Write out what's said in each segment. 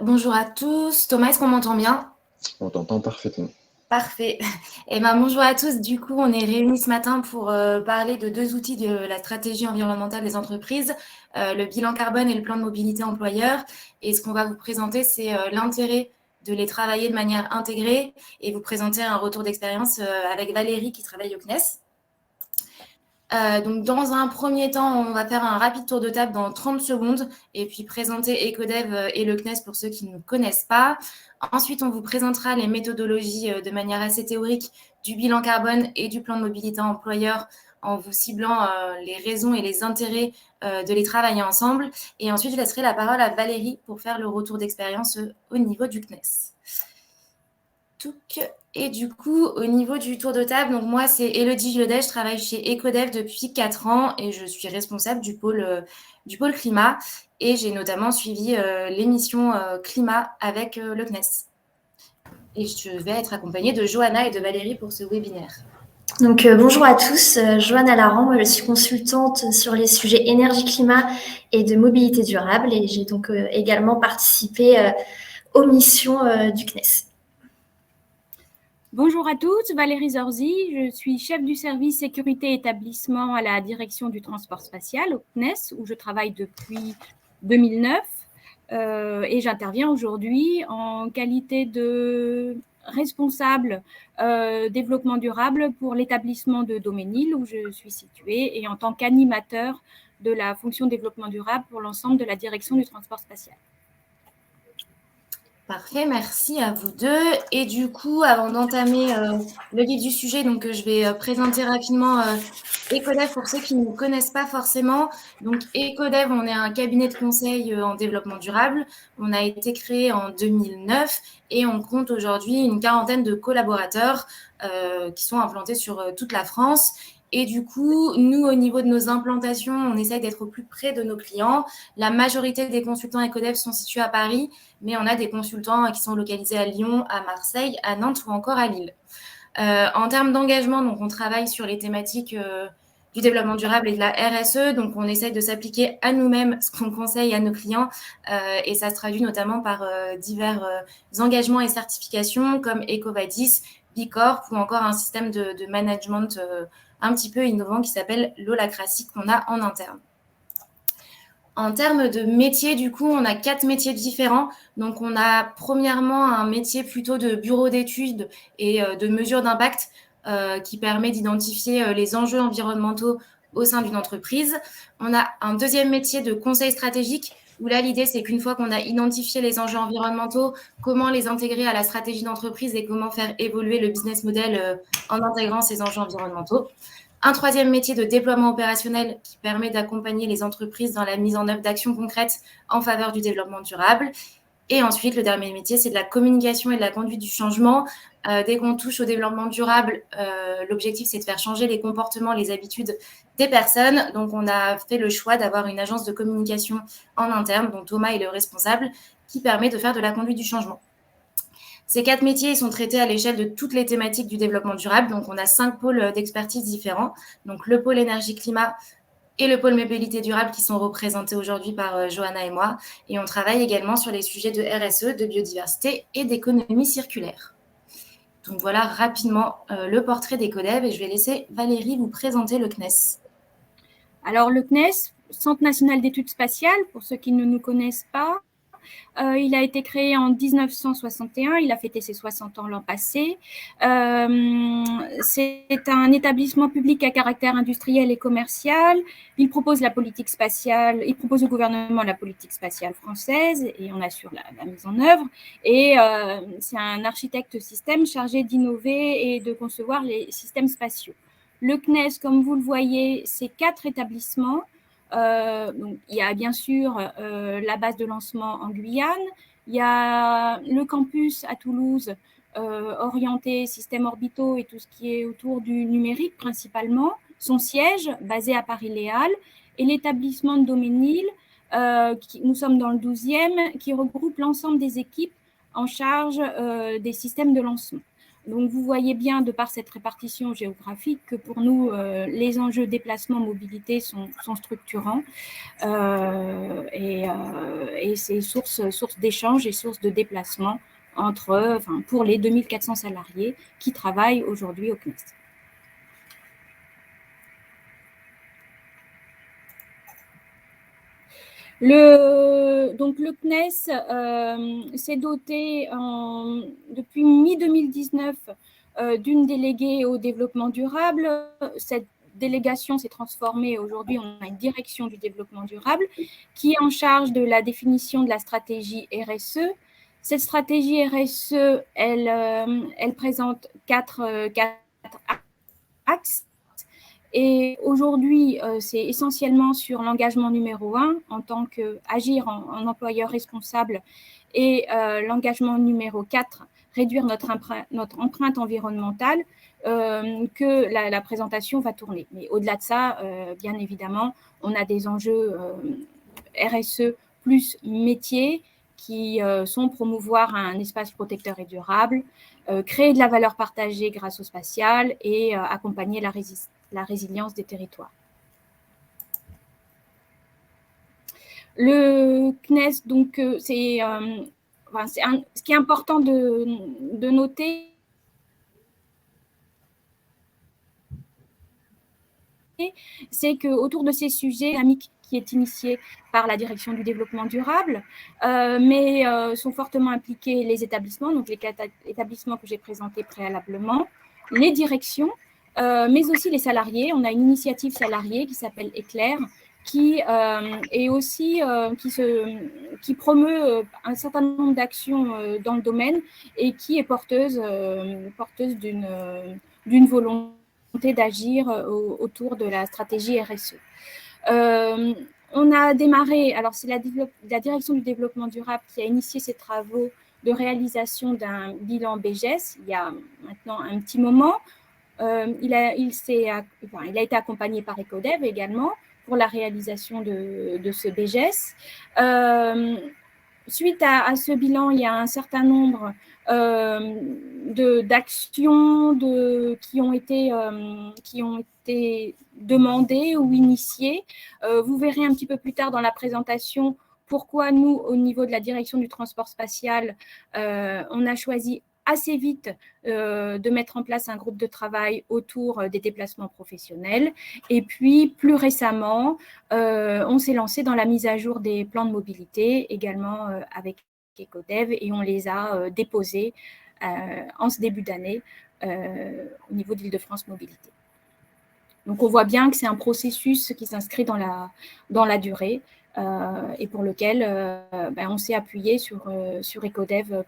Bonjour à tous. Thomas, est-ce qu'on m'entend bien? On t'entend parfaitement. Parfait. Eh ben, bonjour à tous. Du coup, on est réunis ce matin pour parler de deux outils de la stratégie environnementale des entreprises, le bilan carbone et le plan de mobilité employeur. Et ce qu'on va vous présenter, c'est l'intérêt de les travailler de manière intégrée et vous présenter un retour d'expérience avec Valérie qui travaille au CNES. Donc, dans un premier temps, on va faire un rapide tour de table dans 30 secondes et puis présenter Ecodev et le CNES pour ceux qui ne connaissent pas. Ensuite, on vous présentera les méthodologies de manière assez théorique du bilan carbone et du plan de mobilité employeur en vous ciblant les raisons et les intérêts de les travailler ensemble. Et ensuite, je laisserai la parole à Valérie pour faire le retour d'expérience au niveau du CNES. Et du coup, au niveau du tour de table, donc moi, c'est Elodie Giodet, je travaille chez Ecodev depuis 4 ans et je suis responsable du pôle climat. Et j'ai notamment suivi l'émission climat avec le CNES. Et je vais être accompagnée de Johanna et de Valérie pour ce webinaire. Donc bonjour à tous, Johanna Laran, moi je suis consultante sur les sujets énergie-climat et de mobilité durable et j'ai donc également participé aux missions du CNES. Bonjour à tous, Valérie Zorzi, je suis chef du service sécurité établissement à la direction du transport spatial au CNES où je travaille depuis 2009 et j'interviens aujourd'hui en qualité de responsable développement durable pour l'établissement de Doménil où je suis située et en tant qu'animateur de la fonction développement durable pour l'ensemble de la direction du transport spatial. Parfait, merci à vous deux. Et du coup, avant d'entamer le vif du sujet, donc je vais présenter rapidement Ecodev pour ceux qui ne nous connaissent pas forcément. Donc Ecodev, on est un cabinet de conseil en développement durable. On a été créé en 2009 et on compte aujourd'hui une quarantaine de collaborateurs qui sont implantés sur toute la France. Et du coup, nous, au niveau de nos implantations, on essaye d'être au plus près de nos clients. La majorité des consultants Ecodev sont situés à Paris, mais on a des consultants qui sont localisés à Lyon, à Marseille, à Nantes ou encore à Lille. En termes d'engagement, donc on travaille sur les thématiques du développement durable et de la RSE, donc on essaye de s'appliquer à nous-mêmes ce qu'on conseille à nos clients et ça se traduit notamment par divers engagements et certifications comme EcoVadis, B Corp ou encore un système de management un petit peu innovant qui s'appelle l'holacratie qu'on a en interne. En termes de métiers, du coup, on a 4 métiers différents. Donc, on a premièrement un métier plutôt de bureau d'études et de mesure d'impact qui permet d'identifier les enjeux environnementaux au sein d'une entreprise. On a un deuxième métier de conseil stratégique où là, l'idée, c'est qu'une fois qu'on a identifié les enjeux environnementaux, comment les intégrer à la stratégie d'entreprise et comment faire évoluer le business model en intégrant ces enjeux environnementaux. Un troisième métier de déploiement opérationnel qui permet d'accompagner les entreprises dans la mise en œuvre d'actions concrètes en faveur du développement durable. Et ensuite, le dernier métier, c'est de la communication et de la conduite du changement. Dès qu'on touche au développement durable, l'objectif, c'est de faire changer les comportements, les habitudes des personnes. Donc, on a fait le choix d'avoir une agence de communication en interne, dont Thomas est le responsable, qui permet de faire de la conduite du changement. Ces 4 métiers sont traités à l'échelle de toutes les thématiques du développement durable. Donc, on a 5 pôles d'expertise différents. Donc, le pôle énergie-climat et le pôle mobilité durable qui sont représentés aujourd'hui par Johanna et moi. Et on travaille également sur les sujets de RSE, de biodiversité et d'économie circulaire. Donc, voilà rapidement le portrait d'Ecodev et je vais laisser Valérie vous présenter le CNES. Alors, le CNES, Centre national d'études spatiales, pour ceux qui ne nous connaissent pas, il a été créé en 1961, il a fêté ses 60 ans l'an passé. C'est un établissement public à caractère industriel et commercial. Il propose la politique spatiale, il propose au gouvernement la politique spatiale française et on assure la mise en œuvre. Et c'est un architecte système chargé d'innover et de concevoir les systèmes spatiaux. Le CNES, comme vous le voyez, c'est 4 établissements. Donc, il y a bien sûr la base de lancement en Guyane, il y a le campus à Toulouse orienté systèmes orbitaux et tout ce qui est autour du numérique principalement, son siège basé à Paris-Léal et l'établissement de Doménil, nous sommes dans le 12e, qui regroupe l'ensemble des équipes en charge des systèmes de lancement. Donc, vous voyez bien, de par cette répartition géographique, que pour nous, les enjeux déplacement-mobilité sont structurants et c'est source d'échange et source de déplacement pour les 2400 salariés qui travaillent aujourd'hui au CNES. Donc le CNES s'est doté depuis mi-2019 d'une déléguée au développement durable. Cette délégation s'est transformée. Aujourd'hui, on a une direction du développement durable qui est en charge de la définition de la stratégie RSE. Cette stratégie RSE, elle présente quatre axes. Et aujourd'hui, c'est essentiellement sur l'engagement numéro 1 en tant qu'agir en employeur responsable et l'engagement numéro 4, réduire notre empreinte environnementale, que la présentation va tourner. Mais au-delà de ça, bien évidemment, on a des enjeux RSE plus métiers qui sont promouvoir un espace protecteur et durable, créer de la valeur partagée grâce au spatial et accompagner la résilience des territoires. Le CNES, donc, ce qui est important de noter, c'est qu'autour de ces sujets, dynamique qui est initiée par la direction du développement durable, mais sont fortement impliqués les établissements, donc les 4 établissements que j'ai présentés préalablement, les directions, mais aussi les salariés. On a une initiative salariée qui s'appelle Éclair, qui est aussi qui promeut un certain nombre d'actions dans le domaine et qui est porteuse d'une volonté d'agir autour de la stratégie RSE. On a démarré, alors c'est la direction du développement durable qui a initié ces travaux de réalisation d'un bilan BGS il y a maintenant un petit moment. Il a été accompagné par Ecodev également pour la réalisation de ce BGS. Suite à ce bilan, il y a un certain nombre d'actions qui ont été demandées ou initiées. Vous verrez un petit peu plus tard dans la présentation pourquoi nous, au niveau de la direction du transport spatial, on a choisi assez vite de mettre en place un groupe de travail autour des déplacements professionnels. Et puis, plus récemment, on s'est lancé dans la mise à jour des plans de mobilité, également avec Ecodev, et on les a déposés en ce début d'année au niveau d'Île-de-France Mobilité. Donc, on voit bien que c'est un processus qui s'inscrit dans la durée et pour lequel on s'est appuyé sur Ecodev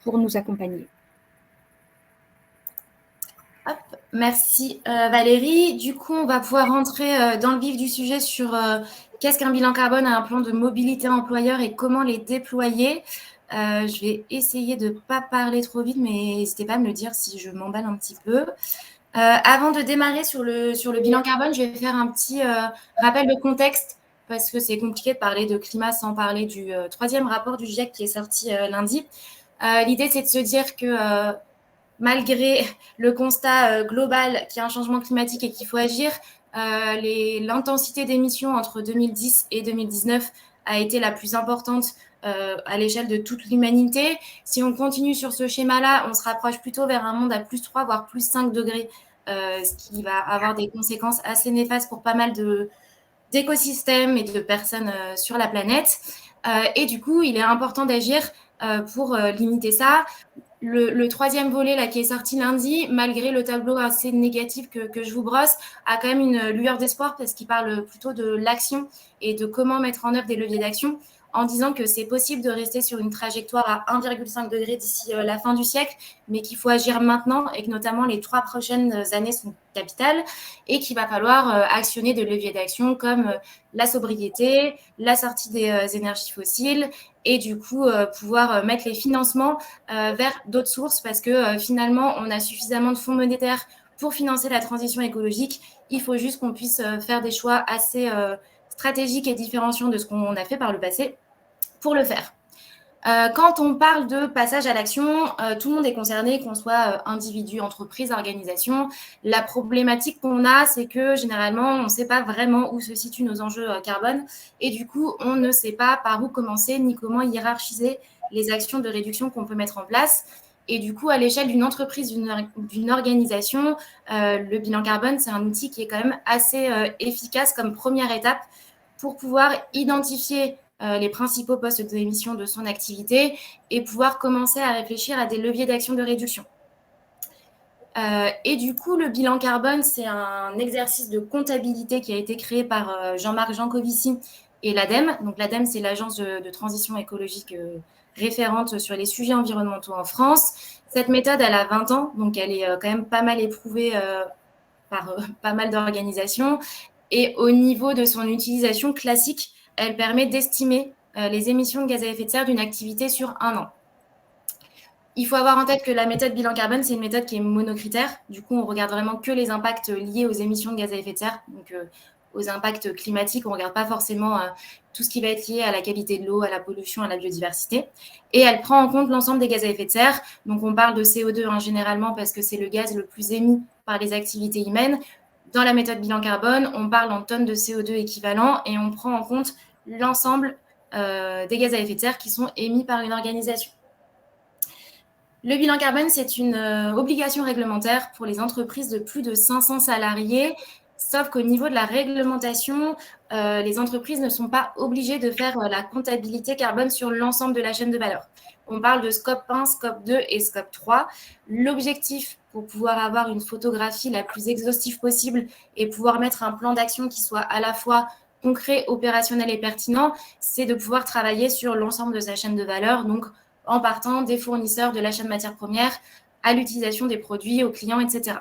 pour nous accompagner. Hop, merci Valérie. Du coup, on va pouvoir rentrer dans le vif du sujet sur qu'est-ce qu'un bilan carbone, un plan de mobilité employeur et comment les déployer. Je vais essayer de ne pas parler trop vite, mais n'hésitez pas à me le dire si je m'emballe un petit peu. Avant de démarrer sur le bilan carbone, je vais faire un petit rappel de contexte parce que c'est compliqué de parler de climat sans parler du 3e rapport du GIEC qui est sorti lundi. L'idée, c'est de se dire que malgré le constat global qu'il y a un changement climatique et qu'il faut agir, l'intensité d'émissions entre 2010 et 2019 a été la plus importante à l'échelle de toute l'humanité. Si on continue sur ce schéma-là, on se rapproche plutôt vers un monde à plus 3, voire plus 5 degrés, ce qui va avoir des conséquences assez néfastes pour pas mal d'écosystèmes et de personnes sur la planète. Et du coup, il est important d'agir pour limiter ça. Le 3e volet là, qui est sorti lundi, malgré le tableau assez négatif que je vous brosse, a quand même une lueur d'espoir parce qu'il parle plutôt de l'action et de comment mettre en œuvre des leviers d'action en disant que c'est possible de rester sur une trajectoire à 1,5 degré d'ici la fin du siècle, mais qu'il faut agir maintenant et que notamment les 3 prochaines années sont capitales et qu'il va falloir actionner des leviers d'action comme la sobriété, la sortie des énergies fossiles et du coup pouvoir mettre les financements vers d'autres sources parce que finalement, on a suffisamment de fonds monétaires pour financer la transition écologique. Il faut juste qu'on puisse faire des choix assez stratégiques et différenciants de ce qu'on a fait par le passé pour le faire. Quand on parle de passage à l'action, tout le monde est concerné, qu'on soit individu, entreprise, organisation. La problématique qu'on a, c'est que généralement, on ne sait pas vraiment où se situent nos enjeux carbone et du coup, on ne sait pas par où commencer ni comment hiérarchiser les actions de réduction qu'on peut mettre en place. Et du coup, à l'échelle d'une entreprise, d'une organisation, le bilan carbone, c'est un outil qui est quand même assez efficace comme première étape pour pouvoir identifier les principaux postes d'émission de son activité et pouvoir commencer à réfléchir à des leviers d'action de réduction. Et du coup, le bilan carbone, c'est un exercice de comptabilité qui a été créé par Jean-Marc Jancovici et l'ADEME. Donc l'ADEME, c'est l'agence de transition écologique référente sur les sujets environnementaux en France. Cette méthode, elle a 20 ans, donc elle est quand même pas mal éprouvée par pas mal d'organisations. Et au niveau de son utilisation classique, elle permet d'estimer les émissions de gaz à effet de serre d'une activité sur un an. Il faut avoir en tête que la méthode bilan carbone, c'est une méthode qui est monocritère. Du coup, on regarde vraiment que les impacts liés aux émissions de gaz à effet de serre, donc aux impacts climatiques. On ne regarde pas forcément tout ce qui va être lié à la qualité de l'eau, à la pollution, à la biodiversité. Et elle prend en compte l'ensemble des gaz à effet de serre. Donc, on parle de CO2 généralement parce que c'est le gaz le plus émis par les activités humaines. Dans la méthode bilan carbone, on parle en tonnes de CO2 équivalent et on prend en compte l'ensemble des gaz à effet de serre qui sont émis par une organisation. Le bilan carbone, c'est une obligation réglementaire pour les entreprises de plus de 500 salariés, sauf qu'au niveau de la réglementation, les entreprises ne sont pas obligées de faire la comptabilité carbone sur l'ensemble de la chaîne de valeur. On parle de scope 1, scope 2 et scope 3. L'objectif pour pouvoir avoir une photographie la plus exhaustive possible et pouvoir mettre un plan d'action qui soit à la fois concret, opérationnel et pertinent, c'est de pouvoir travailler sur l'ensemble de sa chaîne de valeur, donc en partant des fournisseurs, de l'achat de matières premières, à l'utilisation des produits, aux clients, etc.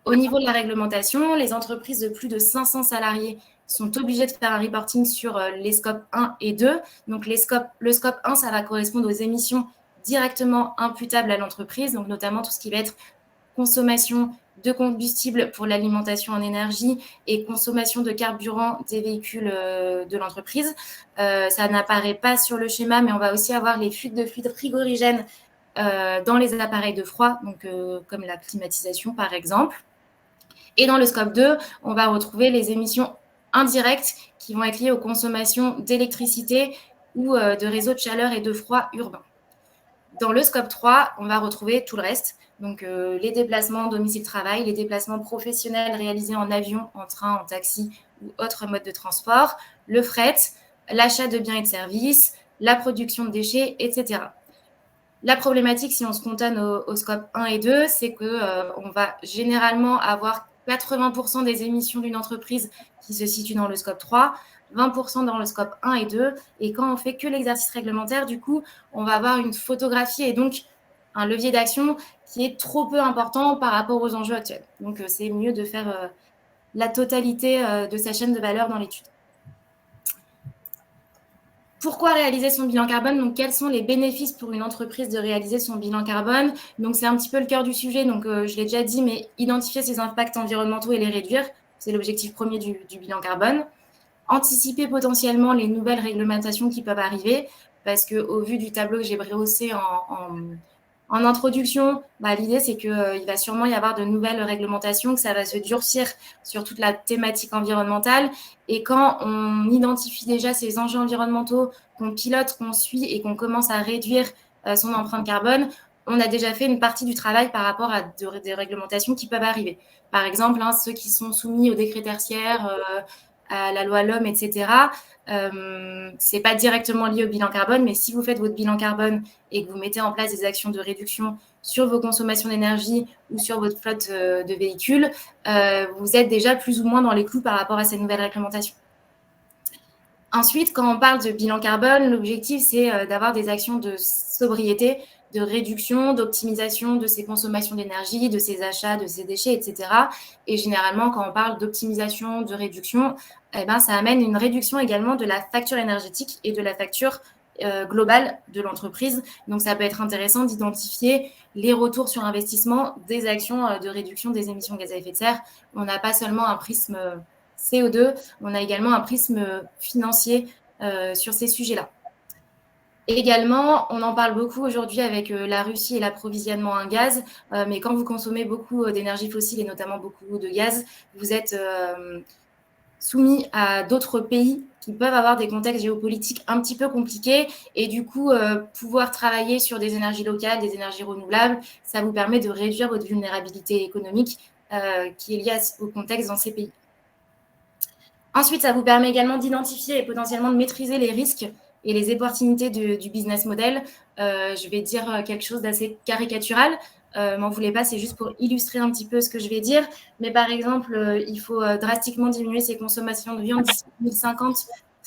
Au niveau de la réglementation, les entreprises de plus de 500 salariés sont obligées de faire un reporting sur les scopes 1 et 2. Donc, le scope 1, ça va correspondre aux émissions directement imputables à l'entreprise, donc notamment tout ce qui va être consommation de combustible pour l'alimentation en énergie et consommation de carburant des véhicules de l'entreprise. Ça n'apparaît pas sur le schéma, mais on va aussi avoir les fuites de fluides frigorigènes dans les appareils de froid, donc, comme la climatisation par exemple. Et dans le scope 2, on va retrouver les émissions indirectes qui vont être liées aux consommations d'électricité ou de réseaux de chaleur et de froid urbains. Dans le scope 3, on va retrouver tout le reste, donc les déplacements domicile-travail, les déplacements professionnels réalisés en avion, en train, en taxi ou autre mode de transport, le fret, l'achat de biens et de services, la production de déchets, etc. La problématique, si on se cantonne au scope 1 et 2, c'est qu'on va généralement avoir 80% des émissions d'une entreprise qui se situent dans le scope 3, 20% dans le scope 1 et 2. Et quand on fait que l'exercice réglementaire, du coup, on va avoir une photographie et donc un levier d'action qui est trop peu important par rapport aux enjeux actuels. Donc, c'est mieux de faire la totalité de sa chaîne de valeur dans l'étude. Pourquoi réaliser son bilan carbone? Donc, quels sont les bénéfices pour une entreprise de réaliser son bilan carbone? Donc, c'est un petit peu le cœur du sujet. Donc, je l'ai déjà dit, mais identifier ses impacts environnementaux et les réduire, c'est l'objectif premier du bilan carbone. Anticiper potentiellement les nouvelles réglementations qui peuvent arriver, parce qu'au vu du tableau que j'ai rehaussé en introduction, l'idée, c'est qu'il va sûrement y avoir de nouvelles réglementations, que ça va se durcir sur toute la thématique environnementale. Et quand on identifie déjà ces enjeux environnementaux, qu'on pilote, qu'on suit et qu'on commence à réduire son empreinte carbone, on a déjà fait une partie du travail par rapport à des réglementations qui peuvent arriver. Par exemple, ceux qui sont soumis au décret tertiaire, à la loi L'Homme, etc. C'est pas directement lié au bilan carbone, mais si vous faites votre bilan carbone et que vous mettez en place des actions de réduction sur vos consommations d'énergie ou sur votre flotte de véhicules, vous êtes déjà plus ou moins dans les clous par rapport à ces nouvelles réglementations. Ensuite, quand on parle de bilan carbone, l'objectif, c'est d'avoir des actions de sobriété, de réduction, d'optimisation de ses consommations d'énergie, de ses achats, de ses déchets, etc. Et généralement, quand on parle d'optimisation, de réduction, ça amène une réduction également de la facture énergétique et de la facture globale de l'entreprise. Donc, ça peut être intéressant d'identifier les retours sur investissement des actions de réduction des émissions de gaz à effet de serre. On n'a pas seulement un prisme CO2, on a également un prisme financier sur ces sujets-là. Également, on en parle beaucoup aujourd'hui avec la Russie et l'approvisionnement en gaz, mais quand vous consommez beaucoup d'énergie fossile et notamment beaucoup de gaz, vous êtes soumis à d'autres pays qui peuvent avoir des contextes géopolitiques un petit peu compliqués et du coup, pouvoir travailler sur des énergies locales, des énergies renouvelables, ça vous permet de réduire votre vulnérabilité économique qui est liée au contexte dans ces pays. Ensuite, ça vous permet également d'identifier et potentiellement de maîtriser les risques et les opportunités du business model. Je vais dire quelque chose d'assez caricatural. M'en voulez pas, c'est juste pour illustrer un petit peu ce que je vais dire. Mais par exemple, il faut drastiquement diminuer ses consommations de viande d'ici 2050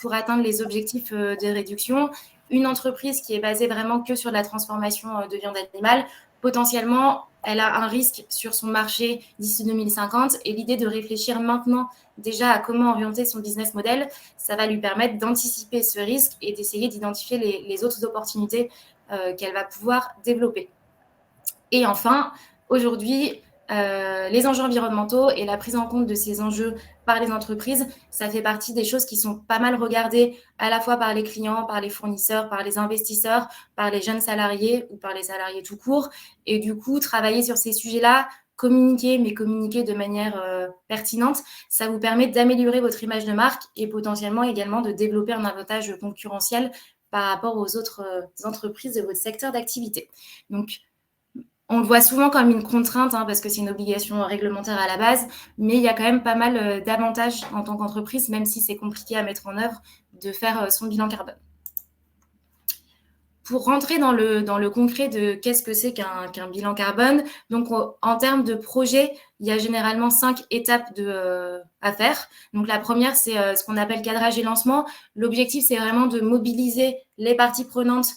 pour atteindre les objectifs de réduction. Une entreprise qui est basée vraiment que sur la transformation de viande animale, potentiellement, elle a un risque sur son marché d'ici 2050. Et l'idée de réfléchir maintenant déjà à comment orienter son business model, ça va lui permettre d'anticiper ce risque et d'essayer d'identifier les autres opportunités qu'elle va pouvoir développer. Et enfin, aujourd'hui, les enjeux environnementaux et la prise en compte de ces enjeux par les entreprises, ça fait partie des choses qui sont pas mal regardées à la fois par les clients, par les fournisseurs, par les investisseurs, par les jeunes salariés ou par les salariés tout court. Et du coup, travailler sur ces sujets-là, communiquer, mais communiquer de manière pertinente, ça vous permet d'améliorer votre image de marque et potentiellement également de développer un avantage concurrentiel par rapport aux autres entreprises de votre secteur d'activité. Donc, on le voit souvent comme une contrainte parce que c'est une obligation réglementaire à la base, mais il y a quand même pas mal d'avantages en tant qu'entreprise, même si c'est compliqué à mettre en œuvre, de faire son bilan carbone. Pour rentrer dans le concret de qu'est-ce que c'est qu'un bilan carbone, donc en termes de projet, il y a généralement 5 étapes à faire. Donc la première, c'est ce qu'on appelle cadrage et lancement. L'objectif, c'est vraiment de mobiliser les parties prenantes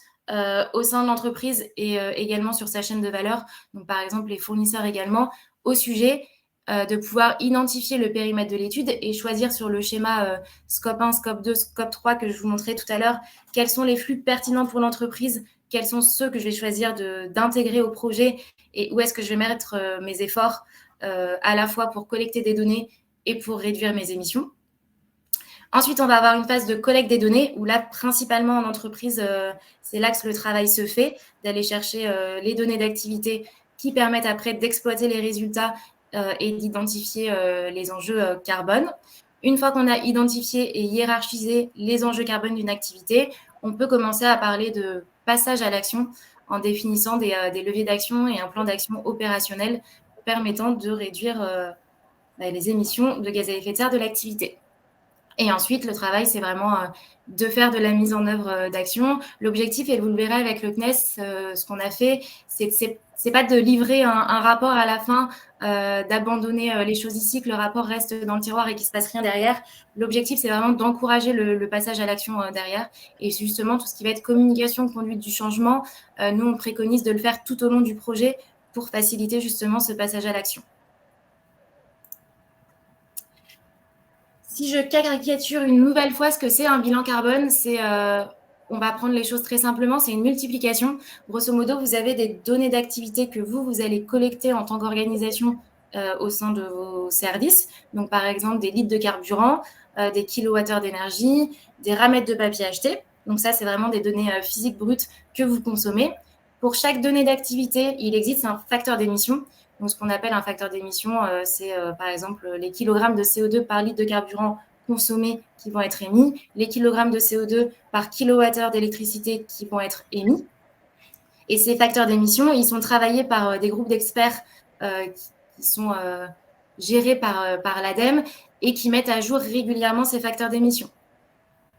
au sein de l'entreprise et également sur sa chaîne de valeur, donc par exemple les fournisseurs également, au sujet de pouvoir identifier le périmètre de l'étude et choisir sur le schéma scope 1, scope 2, scope 3 que je vous montrais tout à l'heure, quels sont les flux pertinents pour l'entreprise, quels sont ceux que je vais choisir d'intégrer au projet et où est-ce que je vais mettre mes efforts à la fois pour collecter des données et pour réduire mes émissions. Ensuite, on va avoir une phase de collecte des données où là, principalement en entreprise, c'est là que le travail se fait, d'aller chercher les données d'activité qui permettent après d'exploiter les résultats et d'identifier les enjeux carbone. Une fois qu'on a identifié et hiérarchisé les enjeux carbone d'une activité, on peut commencer à parler de passage à l'action en définissant des leviers d'action et un plan d'action opérationnel permettant de réduire les émissions de gaz à effet de serre de l'activité. Et ensuite, le travail, c'est vraiment de faire de la mise en œuvre d'actions. L'objectif, et vous le verrez avec le CNES, ce qu'on a fait, c'est pas de livrer un rapport à la fin, d'abandonner les choses ici, que le rapport reste dans le tiroir et qu'il ne se passe rien derrière. L'objectif, c'est vraiment d'encourager le passage à l'action derrière. Et justement, tout ce qui va être communication, conduite du changement, nous, on préconise de le faire tout au long du projet pour faciliter justement ce passage à l'action. Si je caricature une nouvelle fois ce que c'est un bilan carbone, on va prendre les choses très simplement, c'est une multiplication. Grosso modo, vous avez des données d'activité que vous allez collecter en tant qu'organisation au sein de vos services. Donc, par exemple, des litres de carburant, des kilowattheures d'énergie, des ramettes de papier achetés. Donc, ça, c'est vraiment des données physiques brutes que vous consommez. Pour chaque donnée d'activité, il existe un facteur d'émission. Donc, ce qu'on appelle un facteur d'émission, c'est par exemple les kilogrammes de CO2 par litre de carburant consommés qui vont être émis, les kilogrammes de CO2 par kilowattheure d'électricité qui vont être émis. Et ces facteurs d'émission, ils sont travaillés par des groupes d'experts qui sont gérés par l'ADEME et qui mettent à jour régulièrement ces facteurs d'émission.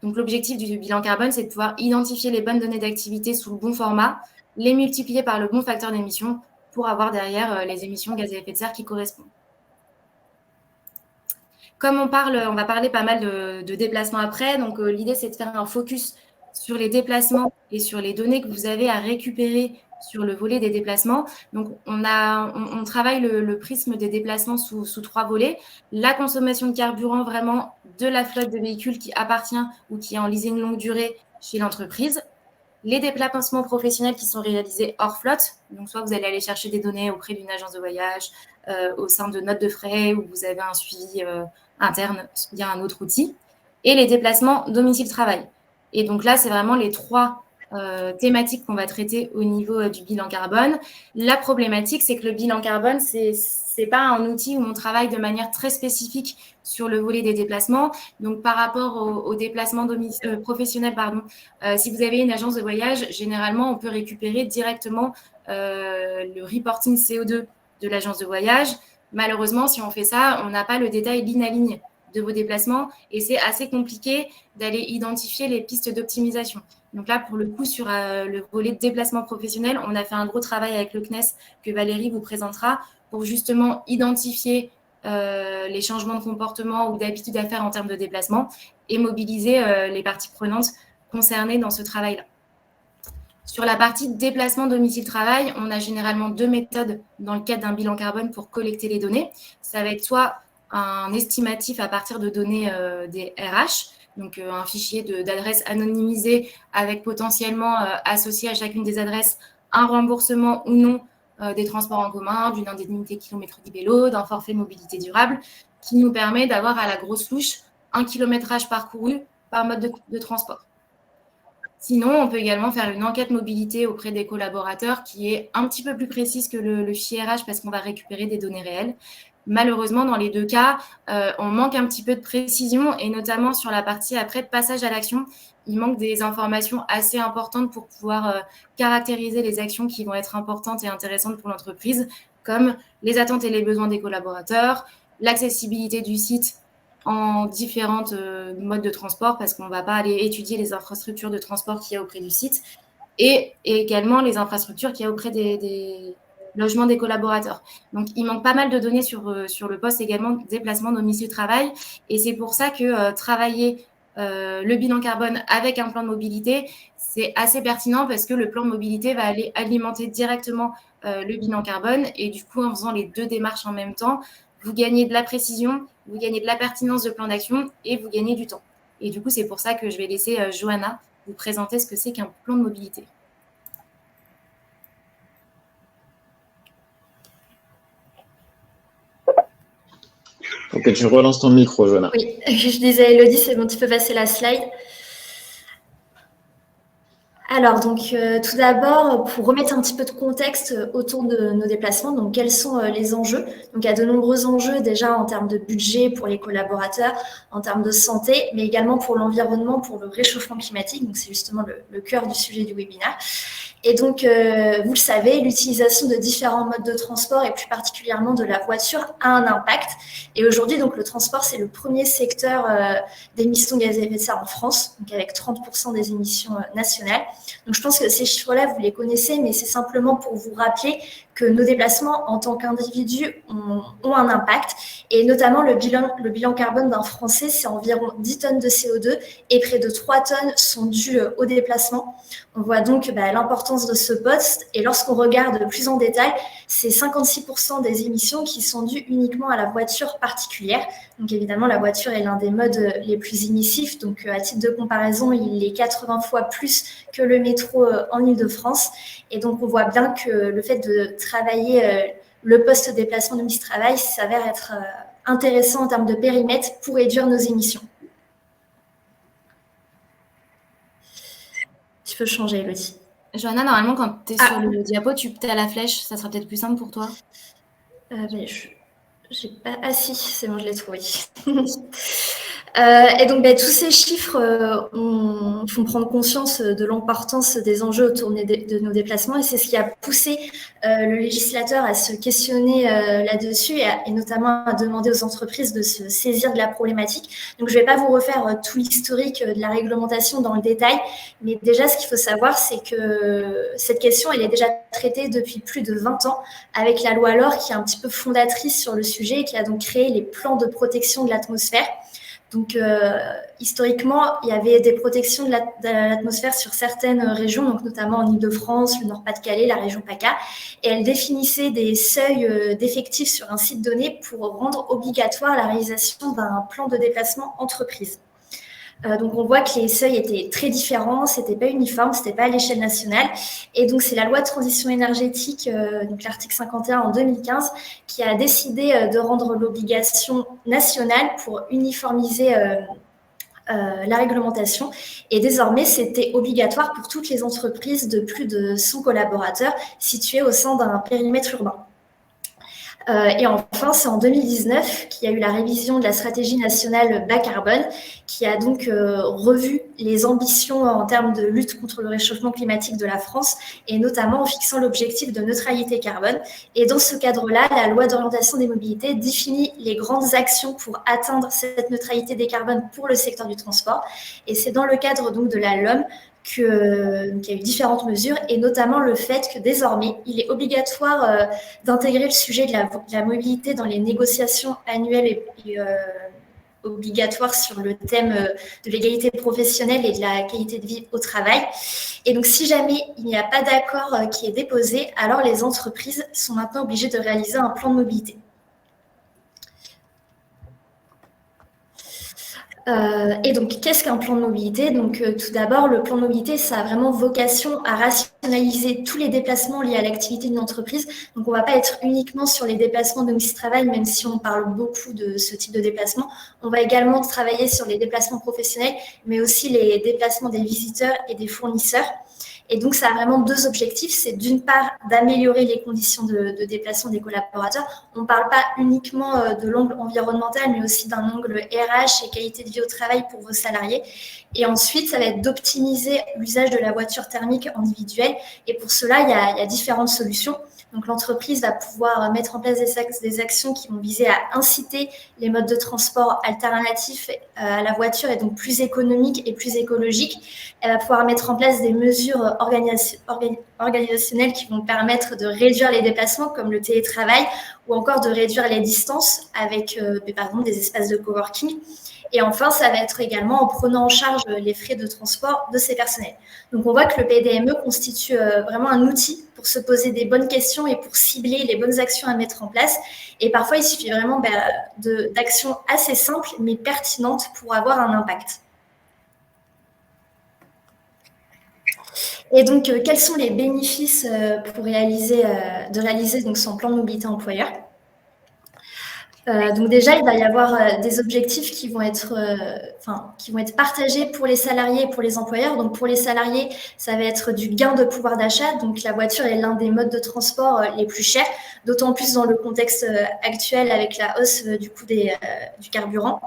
Donc, l'objectif du bilan carbone, c'est de pouvoir identifier les bonnes données d'activité sous le bon format, les multiplier par le bon facteur d'émission pour avoir derrière les émissions gaz à effet de serre qui correspondent. Comme on va parler pas mal de déplacements après, donc l'idée c'est de faire un focus sur les déplacements et sur les données que vous avez à récupérer sur le volet des déplacements. Donc on travaille le prisme des déplacements sous 3 volets. La consommation de carburant vraiment de la flotte de véhicules qui appartient ou qui est en leasing longue durée chez l'entreprise. Les déplacements professionnels qui sont réalisés hors flotte, donc soit vous allez aller chercher des données auprès d'une agence de voyage, au sein de notes de frais, où vous avez un suivi interne via un autre outil, et les déplacements domicile-travail. Et donc là, c'est vraiment les 3 thématiques qu'on va traiter au niveau du bilan carbone. La problématique, c'est que le bilan carbone, c'est pas un outil où on travaille de manière très spécifique sur le volet des déplacements. Donc, par rapport aux déplacements professionnels, si vous avez une agence de voyage, généralement, on peut récupérer directement le reporting CO2 de l'agence de voyage. Malheureusement, si on fait ça, on n'a pas le détail ligne à ligne de vos déplacements et c'est assez compliqué d'aller identifier les pistes d'optimisation. Donc là, pour le coup, sur le volet de déplacement professionnel, on a fait un gros travail avec le CNES que Valérie vous présentera pour justement identifier les changements de comportement ou d'habitude à faire en termes de déplacement et mobiliser les parties prenantes concernées dans ce travail-là. Sur la partie déplacement domicile-travail, on a généralement 2 méthodes dans le cadre d'un bilan carbone pour collecter les données. Ça va être soit un estimatif à partir de données des RH, donc un fichier d'adresses anonymisées avec potentiellement associé à chacune des adresses un remboursement ou non des transports en commun, d'une indemnité kilomètre du vélo, d'un forfait mobilité durable, qui nous permet d'avoir à la grosse louche un kilométrage parcouru par mode de transport. Sinon, on peut également faire une enquête mobilité auprès des collaborateurs qui est un petit peu plus précise que le fichier RH parce qu'on va récupérer des données réelles. Malheureusement, dans les 2 cas, on manque un petit peu de précision et notamment sur la partie après de passage à l'action, il manque des informations assez importantes pour pouvoir caractériser les actions qui vont être importantes et intéressantes pour l'entreprise, comme les attentes et les besoins des collaborateurs, l'accessibilité du site en différentes modes de transport parce qu'on ne va pas aller étudier les infrastructures de transport qu'il y a auprès du site et également les infrastructures qu'il y a auprès des logements des collaborateurs. Donc, il manque pas mal de données sur le poste également déplacement domicile-travail et c'est pour ça que travailler le bilan carbone avec un plan de mobilité, c'est assez pertinent parce que le plan de mobilité va aller alimenter directement le bilan carbone et du coup, en faisant les 2 démarches en même temps, vous gagnez de la précision, vous gagnez de la pertinence de plan d'action et vous gagnez du temps. Et du coup, c'est pour ça que je vais laisser Johanna vous présenter ce que c'est qu'un plan de mobilité. Ok, tu relances ton micro, Johanna. Oui, je disais à Elodie, c'est bon, tu peux passer la slide. Alors, donc, tout d'abord, pour remettre un petit peu de contexte autour de nos déplacements, donc, quels sont les enjeux? Donc, il y a de nombreux enjeux déjà en termes de budget pour les collaborateurs, en termes de santé, mais également pour l'environnement, pour le réchauffement climatique. Donc, c'est justement le cœur du sujet du webinaire. Et donc, vous le savez, l'utilisation de différents modes de transport et plus particulièrement de la voiture a un impact. Et aujourd'hui, donc, le transport, c'est le premier secteur d'émissions de gaz à effet de serre en France, donc avec 30% des émissions nationales. Donc, je pense que ces chiffres-là, vous les connaissez, mais c'est simplement pour vous rappeler que nos déplacements en tant qu'individus ont un impact. Et notamment, le bilan carbone d'un Français, c'est environ 10 tonnes de CO2 et près de 3 tonnes sont dues au déplacement. On voit donc l'importance de ce poste. Et lorsqu'on regarde plus en détail, c'est 56% des émissions qui sont dues uniquement à la voiture particulière. Donc évidemment, la voiture est l'un des modes les plus émissifs. Donc à titre de comparaison, il est 80 fois plus que le métro en Île-de-France. Et donc on voit bien que le fait de travailler le poste de déplacement domicile-travail s'avère être intéressant en termes de périmètre pour réduire nos émissions. Tu peux changer, Elodie. Johanna, normalement, quand tu es sur le diapo, tu as la flèche. Ça sera peut-être plus simple pour toi. Mais j'ai pas... Ah si, c'est bon, je l'ai trouvé. Et donc, tous ces chiffres font prendre conscience de l'importance des enjeux autour de nos déplacements et c'est ce qui a poussé le législateur à se questionner là-dessus et notamment à demander aux entreprises de se saisir de la problématique. Donc, je ne vais pas vous refaire tout l'historique de la réglementation dans le détail, mais déjà, ce qu'il faut savoir, c'est que cette question, elle est déjà traitée depuis plus de 20 ans avec la loi LOR qui est un petit peu fondatrice sur le sujet et qui a donc créé les plans de protection de l'atmosphère. Donc, historiquement, il y avait des protections de l'atmosphère sur certaines régions, donc notamment en Île-de-France, le Nord-Pas-de-Calais, la région PACA, et elles définissaient des seuils d'effectifs sur un site donné pour rendre obligatoire la réalisation d'un plan de déplacement entreprise. Donc, on voit que les seuils étaient très différents, c'était pas uniforme, c'était pas à l'échelle nationale. Et donc, c'est la loi de transition énergétique, donc l'article 51 en 2015, qui a décidé de rendre l'obligation nationale pour uniformiser la réglementation. Et désormais, c'était obligatoire pour toutes les entreprises de plus de 100 collaborateurs situées au sein d'un périmètre urbain. Et enfin, c'est en 2019 qu'il y a eu la révision de la stratégie nationale bas carbone, qui a donc revu les ambitions en termes de lutte contre le réchauffement climatique de la France, et notamment en fixant l'objectif de neutralité carbone. Et dans ce cadre-là, la loi d'orientation des mobilités définit les grandes actions pour atteindre cette neutralité des carbones pour le secteur du transport. Et c'est dans le cadre donc de la LOM qu'il y a eu différentes mesures, et notamment le fait que désormais, il est obligatoire d'intégrer le sujet de la mobilité dans les négociations annuelles et obligatoires sur le thème de l'égalité professionnelle et de la qualité de vie au travail. Et donc, si jamais il n'y a pas d'accord qui est déposé, alors les entreprises sont maintenant obligées de réaliser un plan de mobilité. Et donc, qu'est-ce qu'un plan de mobilité? Donc, tout d'abord, le plan de mobilité, ça a vraiment vocation à rationaliser tous les déplacements liés à l'activité d'une entreprise. Donc, on ne va pas être uniquement sur les déplacements domicile-travail, même si on parle beaucoup de ce type de déplacement. On va également travailler sur les déplacements professionnels, mais aussi les déplacements des visiteurs et des fournisseurs. Et donc, ça a vraiment deux objectifs. C'est d'une part d'améliorer les conditions de déplacement des collaborateurs. On ne parle pas uniquement de l'angle environnemental, mais aussi d'un angle RH et qualité de vie au travail pour vos salariés. Et ensuite, ça va être d'optimiser l'usage de la voiture thermique individuelle. Et pour cela, il y a différentes solutions. Donc, l'entreprise va pouvoir mettre en place des actions qui vont viser à inciter les modes de transport alternatifs à la voiture et donc plus économiques et plus écologiques. Elle va pouvoir mettre en place des mesures organisationnelles qui vont permettre de réduire les déplacements, comme le télétravail, ou encore de réduire les distances avec, par exemple, des espaces de coworking. Et enfin, ça va être également en prenant en charge les frais de transport de ces personnels. Donc, on voit que le PDME constitue vraiment un outil pour se poser des bonnes questions et pour cibler les bonnes actions à mettre en place. Et parfois, il suffit vraiment d'actions assez simples, mais pertinentes pour avoir un impact. Et donc, quels sont les bénéfices pour réaliser donc son plan de mobilité employeur? Donc déjà, il va y avoir des objectifs qui vont être partagés pour les salariés et pour les employeurs. Donc pour les salariés, ça va être du gain de pouvoir d'achat. Donc la voiture est l'un des modes de transport les plus chers, d'autant plus dans le contexte actuel avec la hausse du coût du carburant.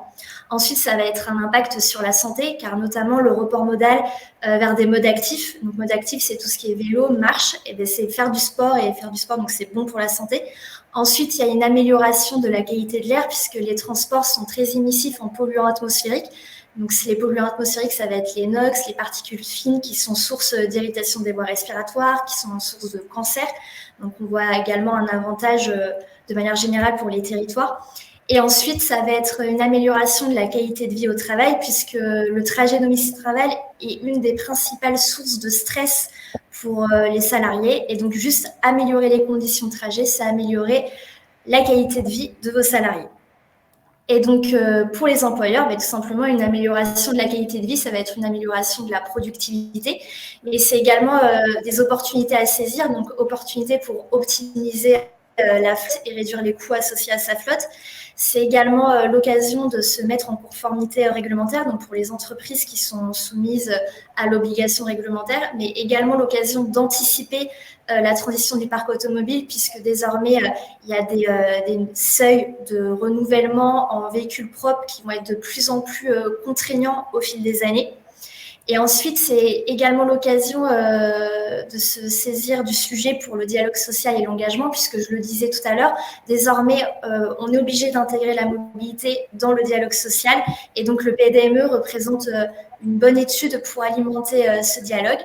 Ensuite, ça va être un impact sur la santé, car notamment le report modal vers des modes actifs. Donc mode actif, c'est tout ce qui est vélo, marche, et bien c'est faire du sport, et faire du sport, donc c'est bon pour la santé. Ensuite, il y a une amélioration de la qualité de l'air puisque les transports sont très émissifs en polluants atmosphériques. Donc, les polluants atmosphériques, ça va être les NOx, les particules fines qui sont source d'irritation des voies respiratoires, qui sont source de cancer. Donc, on voit également un avantage de manière générale pour les territoires. Et ensuite, ça va être une amélioration de la qualité de vie au travail puisque le trajet domicile-travail est une des principales sources de stress pour les salariés. Et donc, juste améliorer les conditions de trajet, c'est améliorer la qualité de vie de vos salariés. Et donc, pour les employeurs, tout simplement, une amélioration de la qualité de vie, ça va être une amélioration de la productivité. Mais c'est également des opportunités à saisir, donc opportunités pour optimiser la flotte et réduire les coûts associés à sa flotte. C'est également l'occasion de se mettre en conformité réglementaire, donc pour les entreprises qui sont soumises à l'obligation réglementaire, mais également l'occasion d'anticiper la transition du parc automobile, puisque désormais, il y a des seuils de renouvellement en véhicules propres qui vont être de plus en plus contraignants au fil des années. Et ensuite, c'est également l'occasion de se saisir du sujet pour le dialogue social et l'engagement, puisque je le disais tout à l'heure, désormais, on est obligé d'intégrer la mobilité dans le dialogue social. Et donc, le PDME représente une bonne étude pour alimenter ce dialogue.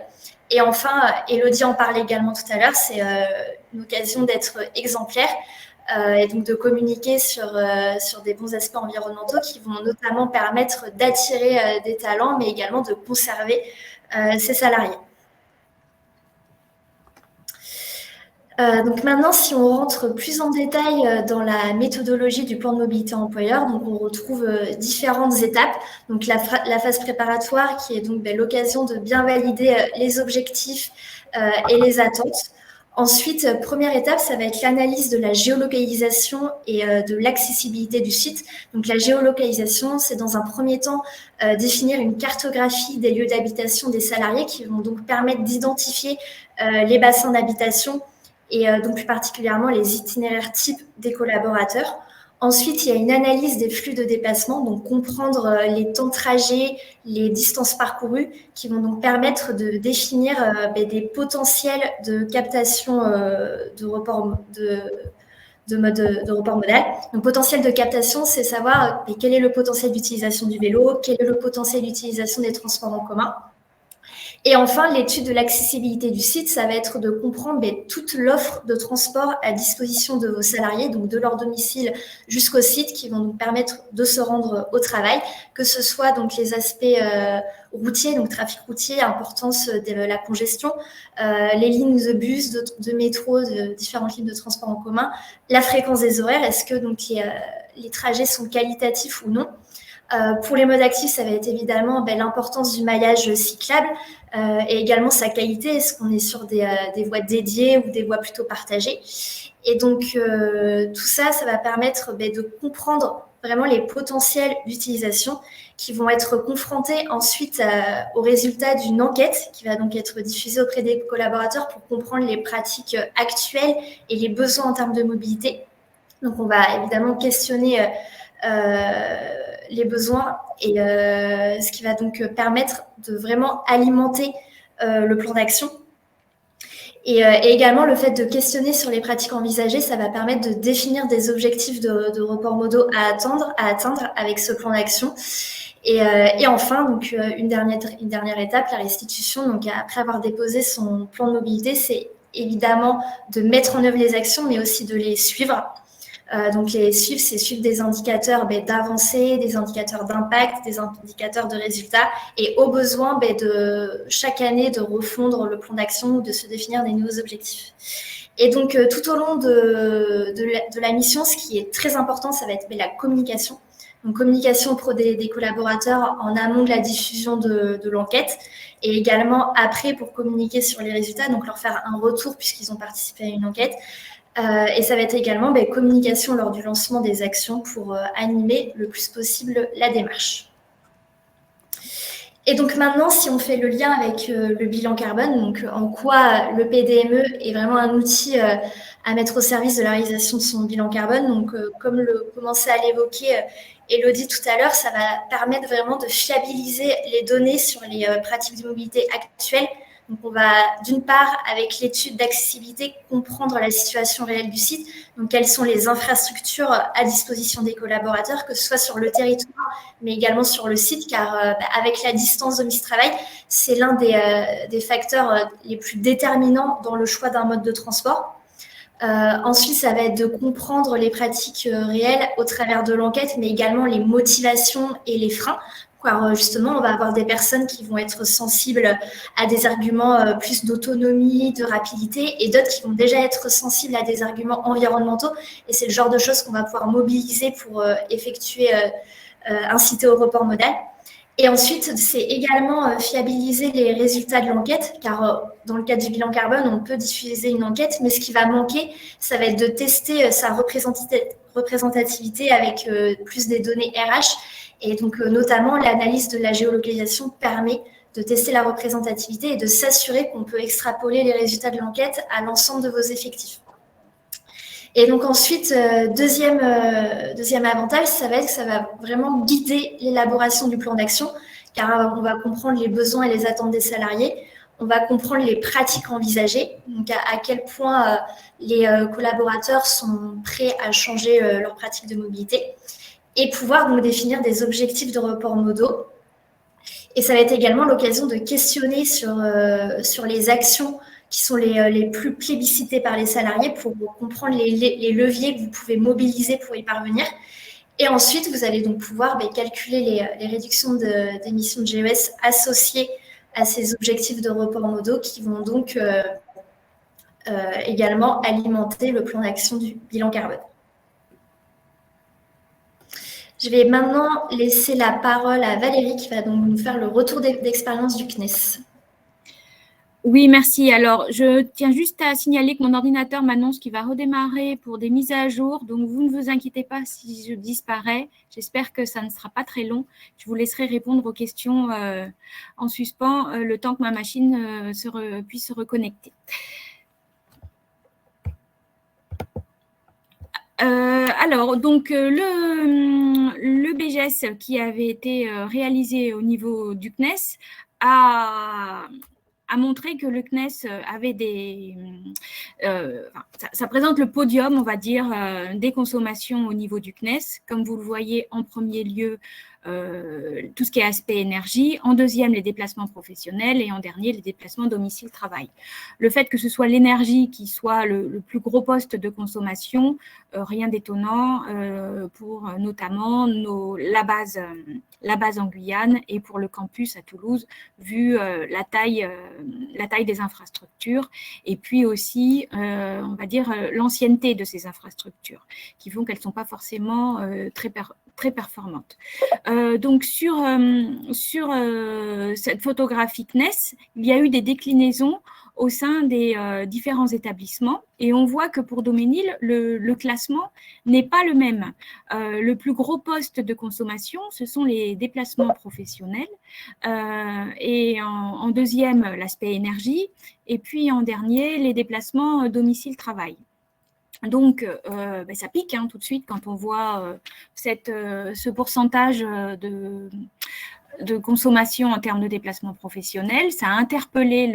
Et enfin, Élodie en parlait également tout à l'heure, c'est une occasion d'être exemplaire et donc de communiquer sur des bons aspects environnementaux qui vont notamment permettre d'attirer des talents, mais également de conserver ses salariés. Donc maintenant, si on rentre plus en détail dans la méthodologie du plan de mobilité employeur, donc on retrouve différentes étapes. Donc la phase préparatoire qui est donc l'occasion de bien valider les objectifs et les attentes. Ensuite, première étape, ça va être l'analyse de la géolocalisation et de l'accessibilité du site. Donc la géolocalisation, c'est dans un premier temps définir une cartographie des lieux d'habitation des salariés qui vont donc permettre d'identifier les bassins d'habitation et donc plus particulièrement les itinéraires types des collaborateurs. Ensuite, il y a une analyse des flux de déplacement, donc comprendre les temps de trajet, les distances parcourues, qui vont donc permettre de définir des potentiels de captation de report de mode de report modal. Donc, potentiel de captation, c'est savoir quel est le potentiel d'utilisation du vélo, quel est le potentiel d'utilisation des transports en commun. Et enfin, l'étude de l'accessibilité du site, ça va être de comprendre toute l'offre de transport à disposition de vos salariés, donc de leur domicile jusqu'au site, qui vont nous permettre de se rendre au travail, que ce soit donc les aspects routiers, donc trafic routier, importance de la congestion, les lignes de bus, de métro, de différentes lignes de transport en commun, la fréquence des horaires, est-ce que donc les trajets sont qualitatifs ou non. Pour les modes actifs, ça va être évidemment l'importance du maillage cyclable et également sa qualité. Est-ce qu'on est sur des voies dédiées ou des voies plutôt partagées? Et donc, tout ça, ça va permettre de comprendre vraiment les potentiels d'utilisation qui vont être confrontés ensuite aux résultats d'une enquête qui va donc être diffusée auprès des collaborateurs pour comprendre les pratiques actuelles et les besoins en termes de mobilité. Donc, on va évidemment questionner les besoins et ce qui va donc permettre de vraiment alimenter le plan d'action. Et également, le fait de questionner sur les pratiques envisagées, ça va permettre de définir des objectifs de report modaux à atteindre avec ce plan d'action. Et enfin, donc, une dernière étape, la restitution. Donc, après avoir déposé son plan de mobilité, c'est évidemment de mettre en œuvre les actions, mais aussi de les suivre. Donc, les suivre, c'est suivre des indicateurs d'avancée, des indicateurs d'impact, des indicateurs de résultats et au besoin de chaque année de refondre le plan d'action ou de se définir des nouveaux objectifs. Et donc, tout au long de la mission, ce qui est très important, ça va être la communication. Donc, communication auprès des collaborateurs en amont de la diffusion de l'enquête et également après pour communiquer sur les résultats, donc leur faire un retour puisqu'ils ont participé à une enquête. Et ça va être également communication lors du lancement des actions pour animer le plus possible la démarche. Et donc maintenant, si on fait le lien avec le bilan carbone, donc en quoi le PDME est vraiment un outil à mettre au service de la réalisation de son bilan carbone. Donc comme le commençait à l'évoquer Elodie tout à l'heure, ça va permettre vraiment de fiabiliser les données sur les pratiques de mobilité actuelles. Donc, on va, d'une part, avec l'étude d'accessibilité, comprendre la situation réelle du site. Donc, quelles sont les infrastructures à disposition des collaborateurs, que ce soit sur le territoire, mais également sur le site, car avec la distance domicile-travail, c'est l'un des facteurs les plus déterminants dans le choix d'un mode de transport. Ensuite, ça va être de comprendre les pratiques réelles au travers de l'enquête, mais également les motivations et les freins. Car justement, on va avoir des personnes qui vont être sensibles à des arguments plus d'autonomie, de rapidité, et d'autres qui vont déjà être sensibles à des arguments environnementaux. Et c'est le genre de choses qu'on va pouvoir mobiliser pour inciter au report modal. Et ensuite, c'est également fiabiliser les résultats de l'enquête, car dans le cadre du bilan carbone, on peut diffuser une enquête, mais ce qui va manquer, ça va être de tester sa représentativité avec plus des données RH. Et donc, notamment, l'analyse de la géolocalisation permet de tester la représentativité et de s'assurer qu'on peut extrapoler les résultats de l'enquête à l'ensemble de vos effectifs. Et donc ensuite, deuxième avantage, ça va être que ça va vraiment guider l'élaboration du plan d'action, car on va comprendre les besoins et les attentes des salariés, on va comprendre les pratiques envisagées, donc à quel point les collaborateurs sont prêts à changer leurs pratiques de mobilité, et pouvoir donc définir des objectifs de report modaux. Et ça va être également l'occasion de questionner sur les actions qui sont les plus plébiscitées par les salariés pour comprendre les leviers que vous pouvez mobiliser pour y parvenir. Et ensuite, vous allez donc pouvoir calculer les réductions d'émissions de GES associées à ces objectifs de report modaux qui vont donc également alimenter le plan d'action du bilan carbone. Je vais maintenant laisser la parole à Valérie qui va donc nous faire le retour d'expérience du CNES. Oui, merci. Alors, je tiens juste à signaler que mon ordinateur m'annonce qu'il va redémarrer pour des mises à jour. Donc, vous ne vous inquiétez pas si je disparais. J'espère que ça ne sera pas très long. Je vous laisserai répondre aux questions en suspens le temps que ma machine puisse se reconnecter. Alors, donc, le BGS qui avait été réalisé au niveau du CNES a montré que le CNES avait ça présente le podium, on va dire, des consommations au niveau du CNES. Comme vous le voyez, en premier lieu, tout ce qui est aspect énergie, en deuxième, les déplacements professionnels et en dernier, les déplacements domicile-travail. Le fait que ce soit l'énergie qui soit le plus gros poste de consommation, rien d'étonnant pour notamment la base en Guyane et pour le campus à Toulouse, vu la taille des infrastructures et puis aussi, on va dire, l'ancienneté de ces infrastructures qui font qu'elles ne sont pas forcément très performantes. Donc, sur cette photographie CNES, il y a eu des déclinaisons au sein des différents établissements et on voit que pour Daumesnil, le classement n'est pas le même. Le plus gros poste de consommation, ce sont les déplacements professionnels et en deuxième, l'aspect énergie et puis en dernier, les déplacements domicile-travail. Donc, ça pique tout de suite quand on voit ce pourcentage de consommation en termes de déplacement professionnel. Ça a interpellé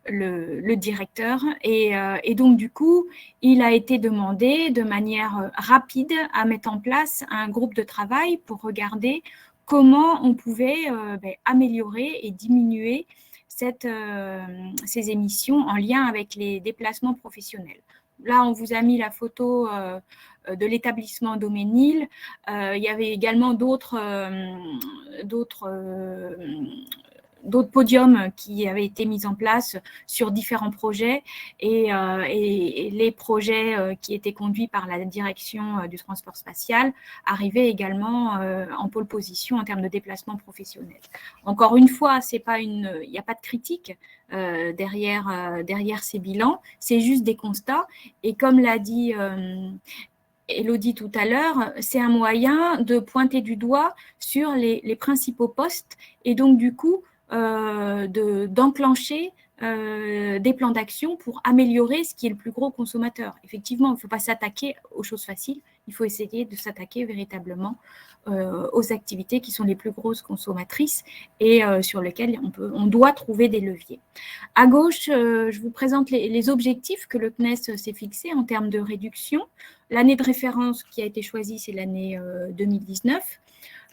le directeur et donc, du coup, il a été demandé de manière rapide à mettre en place un groupe de travail pour regarder comment on pouvait améliorer et diminuer ces émissions en lien avec les déplacements professionnels. Là, on vous a mis la photo de l'établissement Daumesnil. Il y avait également d'autres podiums qui avaient été mis en place sur différents projets et les projets qui étaient conduits par la direction du transport spatial arrivaient également en pole position en termes de déplacement professionnel. Encore une fois, il n'y a pas de critique derrière ces bilans, c'est juste des constats et comme l'a dit Élodie tout à l'heure, c'est un moyen de pointer du doigt sur les principaux postes et donc du coup d'enclencher des plans d'action pour améliorer ce qui est le plus gros consommateur. Effectivement, il ne faut pas s'attaquer aux choses faciles, il faut essayer de s'attaquer véritablement aux activités qui sont les plus grosses consommatrices et sur lesquelles on doit trouver des leviers. À gauche, je vous présente les objectifs que le CNES s'est fixé en termes de réduction. L'année de référence qui a été choisie, c'est l'année 2019.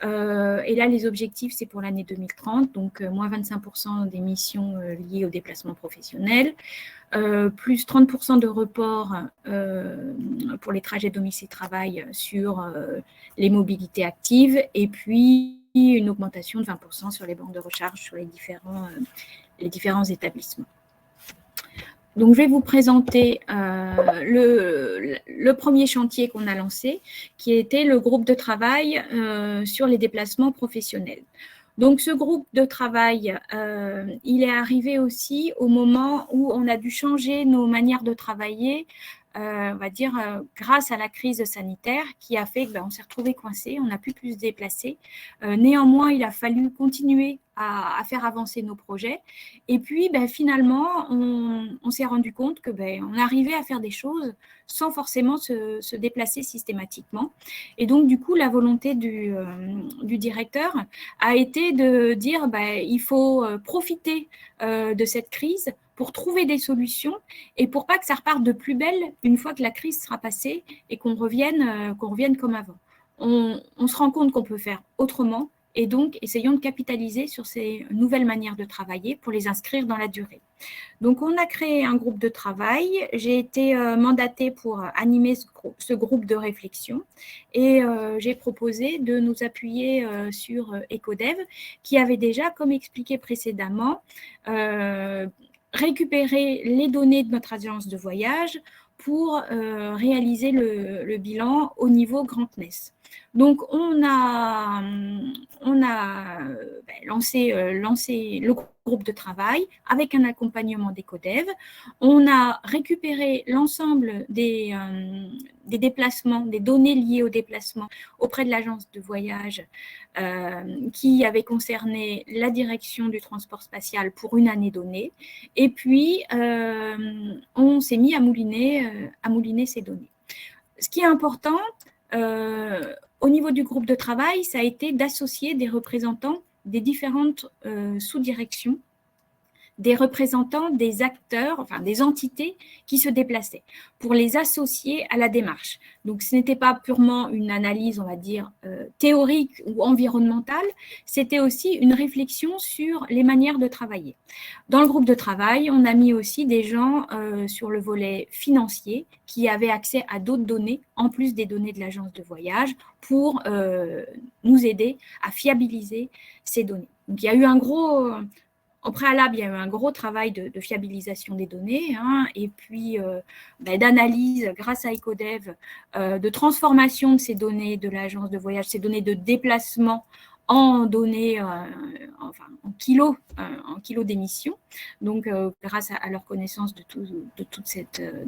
Et là, les objectifs, c'est pour l'année 2030, donc moins 25% d'émissions liées au déplacement professionnel, plus 30% de report pour les trajets domicile-travail sur les mobilités actives, et puis une augmentation de 20% sur les banques de recharge sur les différents établissements. Donc, je vais vous présenter le premier chantier qu'on a lancé, qui était le groupe de travail sur les déplacements professionnels. Donc, ce groupe de travail, il est arrivé aussi au moment où on a dû changer nos manières de travailler, on va dire, grâce à la crise sanitaire qui a fait qu'on s'est retrouvé coincé, on n'a pu plus se déplacer. Néanmoins, il a fallu continuer à faire avancer nos projets. Et puis, finalement, on s'est rendu compte que on arrivait à faire des choses sans forcément se déplacer systématiquement. Et donc, du coup, la volonté du directeur a été de dire il faut profiter de cette crise pour trouver des solutions et pour pas que ça reparte de plus belle une fois que la crise sera passée et qu'on revienne comme avant. On se rend compte qu'on peut faire autrement et donc essayons de capitaliser sur ces nouvelles manières de travailler pour les inscrire dans la durée. Donc, on a créé un groupe de travail. J'ai été mandatée pour animer ce groupe de réflexion et j'ai proposé de nous appuyer sur Ecodev qui avait déjà, comme expliqué précédemment, récupérer les données de notre agence de voyage pour réaliser le bilan au niveau Grand CNES. Donc, on a lancé le groupe groupe de travail avec un accompagnement d'Ecodev. On a récupéré l'ensemble des déplacements, des données liées aux déplacements auprès de l'agence de voyage qui avait concerné la direction du transport spatial pour une année donnée. Et puis, on s'est mis à mouliner ces données. Ce qui est important, au niveau du groupe de travail, ça a été d'associer des représentants des différentes sous-directions, des représentants des acteurs, enfin des entités qui se déplaçaient, pour les associer à la démarche. Donc, ce n'était pas purement une analyse, on va dire, théorique ou environnementale, c'était aussi une réflexion sur les manières de travailler. Dans le groupe de travail, on a mis aussi des gens sur le volet financier qui avaient accès à d'autres données, en plus des données de l'agence de voyage, pour nous aider à fiabiliser ces données. Donc, il y a eu au préalable, il y a eu un gros travail de fiabilisation des données et puis d'analyse grâce à Ecodev, de transformation de ces données de l'agence de voyage, ces données de déplacement en données, en kilos d'émissions, donc grâce à leur connaissance de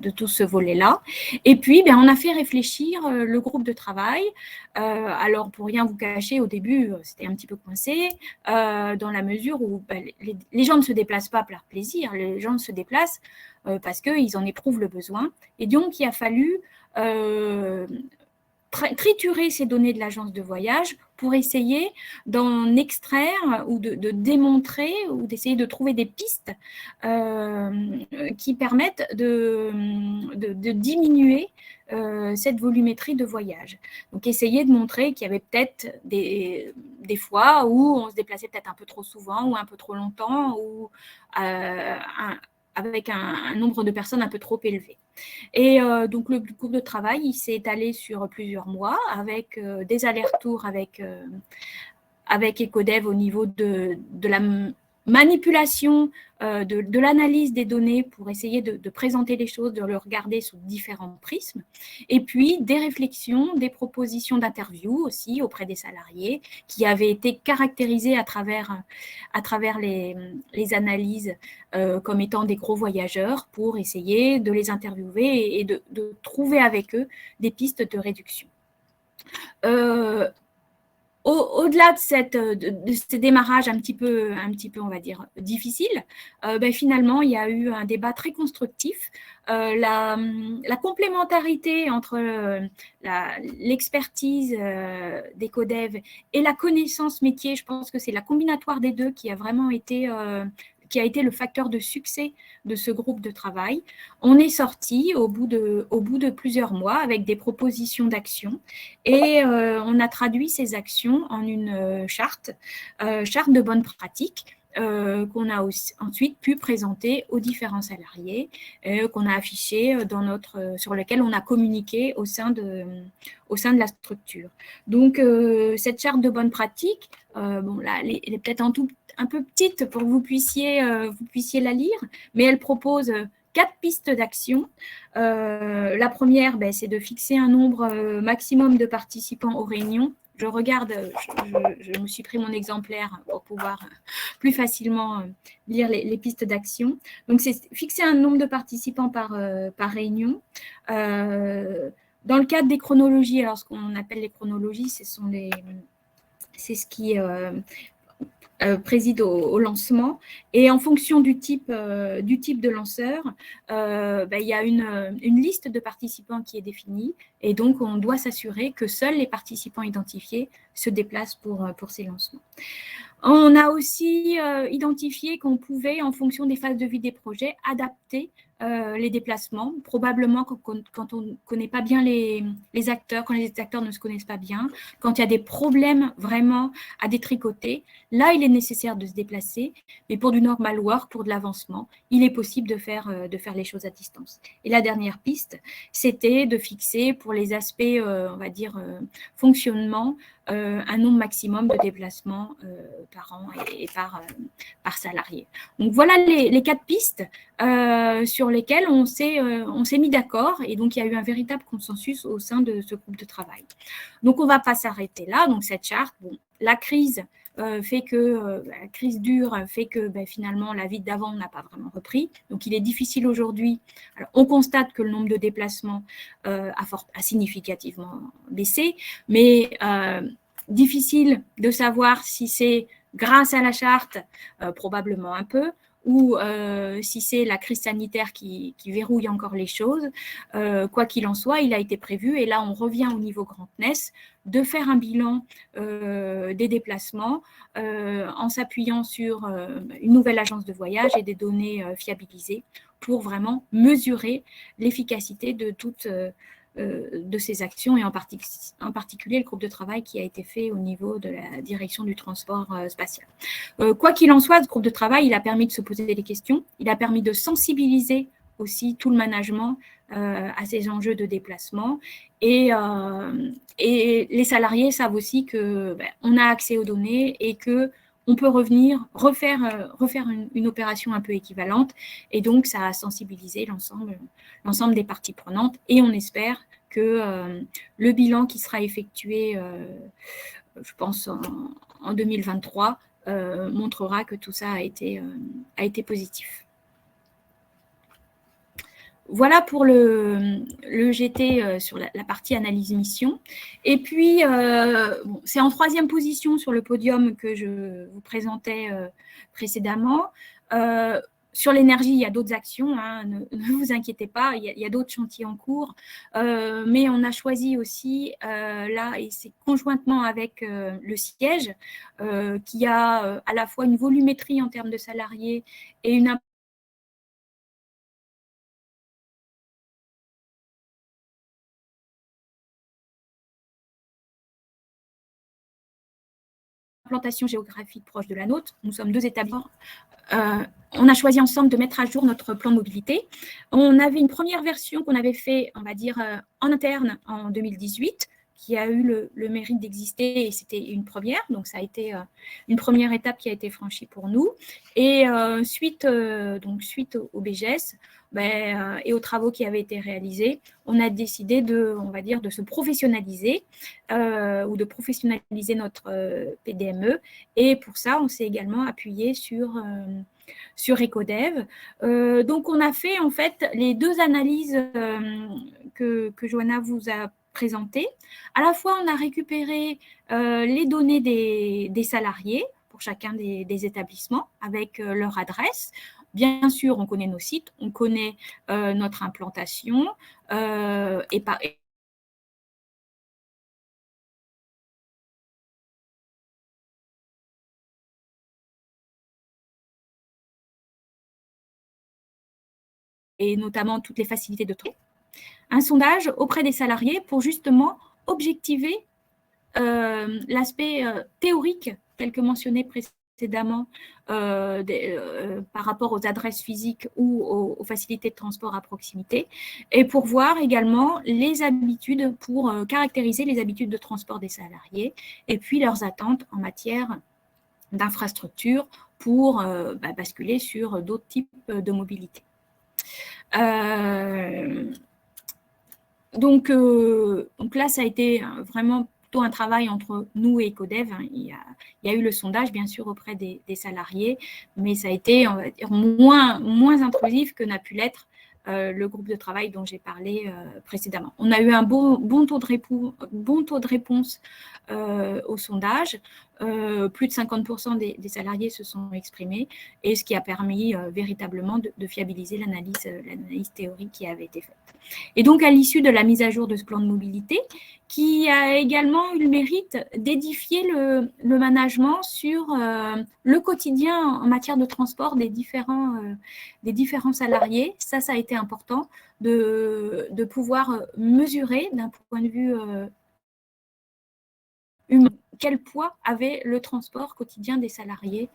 tout ce volet-là. Et puis, on a fait réfléchir le groupe de travail. Alors, pour rien vous cacher, au début, c'était un petit peu coincé, dans la mesure où les gens ne se déplacent pas par plaisir, les gens se déplacent parce qu'ils en éprouvent le besoin. Et donc, il a fallu triturer ces données de l'agence de voyage pour essayer d'en extraire ou de démontrer ou d'essayer de trouver des pistes qui permettent de diminuer cette volumétrie de voyage. Donc, essayer de montrer qu'il y avait peut-être des fois où on se déplaçait peut-être un peu trop souvent ou un peu trop longtemps ou avec un nombre de personnes un peu trop élevé. Et donc, le groupe de travail, il s'est étalé sur plusieurs mois avec des allers-retours avec Ecodev au niveau de la manipulation, de l'analyse des données pour essayer de présenter les choses, de le regarder sous différents prismes, et puis des réflexions, des propositions d'interview aussi auprès des salariés qui avaient été caractérisés à travers les analyses comme étant des gros voyageurs pour essayer de les interviewer et de trouver avec eux des pistes de réduction. Au-delà de ce démarrage un petit peu, on va dire, difficile, finalement, il y a eu un débat très constructif. La complémentarité entre l'expertise d'Ecodev et la connaissance métier, je pense que c'est la combinatoire des deux qui a vraiment été qui a été le facteur de succès de ce groupe de travail. On est sorti au bout de plusieurs mois avec des propositions d'action et on a traduit ces actions en une charte de bonnes pratiques qu'on a ensuite pu présenter aux différents salariés, qu'on a affiché sur lequel on a communiqué au sein de la structure. Donc, cette charte de bonnes pratiques, là, elle est peut-être un peu petite pour que vous puissiez la lire, mais elle propose 4 pistes d'action. La première, c'est de fixer un nombre maximum de participants aux réunions. Je regarde, je me suis pris mon exemplaire pour pouvoir plus facilement lire les pistes d'action. Donc, c'est fixer un nombre de participants par réunion. Dans le cadre des chronologies, alors ce qu'on appelle les chronologies, c'est ce qui préside au lancement. Et en fonction du type de lanceur, il y a une liste de participants qui est définie. Et donc, on doit s'assurer que seuls les participants identifiés se déplacent pour ces lancements. On a aussi identifié qu'on pouvait, en fonction des phases de vie des projets, adapter les déplacements, probablement quand on ne connaît pas bien les acteurs, quand les acteurs ne se connaissent pas bien, quand il y a des problèmes vraiment à détricoter, là, il est nécessaire de se déplacer, mais pour du normal work, pour de l'avancement, il est possible de faire les choses à distance. Et la dernière piste, c'était de fixer pour les aspects, on va dire, fonctionnement, un nombre maximum de déplacements par an et par salarié. Donc, voilà les 4 pistes sur lesquelles on s'est mis d'accord et donc il y a eu un véritable consensus au sein de ce groupe de travail. Donc, on ne va pas s'arrêter là. Donc, cette charte, la crise fait que la crise dure, fait que finalement la vie d'avant n'a pas vraiment repris. Donc il est difficile aujourd'hui. Alors, on constate que le nombre de déplacements a significativement baissé, mais difficile de savoir si c'est grâce à la charte, probablement un peu, ou si c'est la crise sanitaire qui verrouille encore les choses. Quoi qu'il en soit, il a été prévu, et là on revient au niveau Grand NES, de faire un bilan des déplacements en s'appuyant sur une nouvelle agence de voyage et des données fiabilisées pour vraiment mesurer l'efficacité de toutes de ces actions, et en particulier le groupe de travail qui a été fait au niveau de la direction du transport spatial. Quoi qu'il en soit, ce groupe de travail, il a permis de se poser des questions, il a permis de sensibiliser aussi tout le management à ces enjeux de déplacement, et les salariés savent aussi qu'on a accès aux données et que on peut revenir, refaire une opération un peu équivalente, et donc ça a sensibilisé l'ensemble des parties prenantes, et on espère que le bilan qui sera effectué, je pense, en 2023, montrera que tout ça a été positif. Voilà pour le GT sur la partie analyse mission. Et puis, bon, c'est en 3e position sur le podium que je vous présentais précédemment. Sur l'énergie, il y a d'autres actions, hein, ne vous inquiétez pas, il y a d'autres chantiers en cours, mais on a choisi aussi, là, et c'est conjointement avec le siège, qui a à la fois une volumétrie en termes de salariés et une implantation géographique proche de la nôtre. Nous sommes 2 établissements. On a choisi ensemble de mettre à jour notre plan de mobilité. On avait une première version qu'on avait fait, on va dire, en interne en 2018, qui a eu le mérite d'exister, et c'était une première. Donc, ça a été une première étape qui a été franchie pour nous. Et suite au BGS et aux travaux qui avaient été réalisés, on a décidé on va dire, de se professionnaliser ou de professionnaliser notre PDME. Et pour ça, on s'est également appuyé sur Ecodev. Donc, on a fait en fait les 2 analyses que Johanna vous a présentées. À la fois, on a récupéré les données des salariés pour chacun des établissements avec leur adresse. Bien sûr, on connaît nos sites, on connaît notre implantation et notamment toutes les facilités de travail. Un sondage auprès des salariés pour justement objectiver l'aspect théorique tel que mentionné précédemment par rapport aux adresses physiques ou aux facilités de transport à proximité, et pour voir également les habitudes, pour caractériser les habitudes de transport des salariés et puis leurs attentes en matière d'infrastructures pour basculer sur d'autres types de mobilité. Donc là, ça a été vraiment plutôt un travail entre nous et Ecodev. Il y a eu le sondage, bien sûr, auprès des salariés, mais ça a été, on va dire, moins intrusif que n'a pu l'être le groupe de travail dont j'ai parlé précédemment. On a eu un bon taux de réponse au sondage. Plus de 50% des salariés se sont exprimés, et ce qui a permis véritablement de fiabiliser l'analyse théorique qui avait été faite. Et donc, à l'issue de la mise à jour de ce plan de mobilité, qui a également eu le mérite d'édifier le management sur le quotidien en matière de transport des différents salariés. Ça a été important de pouvoir mesurer d'un point de vue humain quel poids avait le transport quotidien des salariés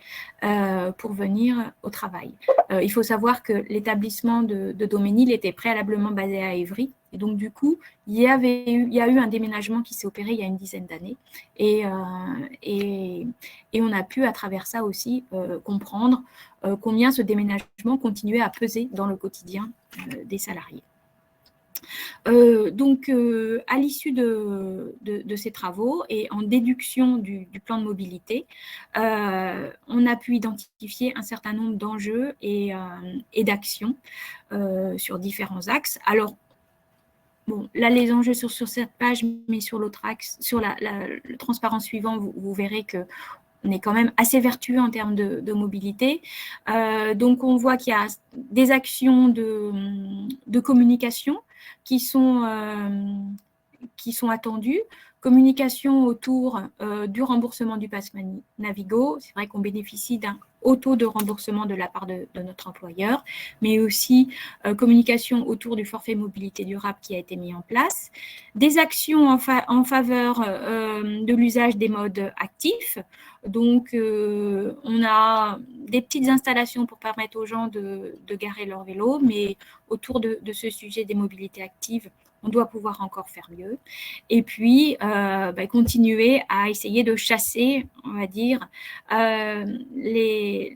pour venir au travail. Il faut savoir que l'établissement de Daumesnil était préalablement basé à Évry, et donc du coup, il y a eu un déménagement qui s'est opéré il y a une dizaine d'années, et on a pu à travers ça aussi comprendre combien ce déménagement continuait à peser dans le quotidien des salariés. Donc, à l'issue de ces travaux et en déduction du plan de mobilité, on a pu identifier un certain nombre d'enjeux et d'actions sur différents axes. Alors, bon, là, les enjeux sur cette page, mais sur l'autre axe, sur le transparent suivant, vous verrez que on est quand même assez vertueux en termes de mobilité. Donc, on voit qu'il y a des actions de communication qui sont attendues. Communication autour du remboursement du pass Navigo. C'est vrai qu'on bénéficie d'un haut taux de remboursement de la part de notre employeur, mais aussi communication autour du forfait mobilité durable qui a été mis en place. Des actions en faveur de l'usage des modes actifs. Donc, on a des petites installations pour permettre aux gens de garer leur vélo, mais autour de ce sujet des mobilités actives, on doit pouvoir encore faire mieux. Et puis, continuer à essayer de chasser, on va dire, les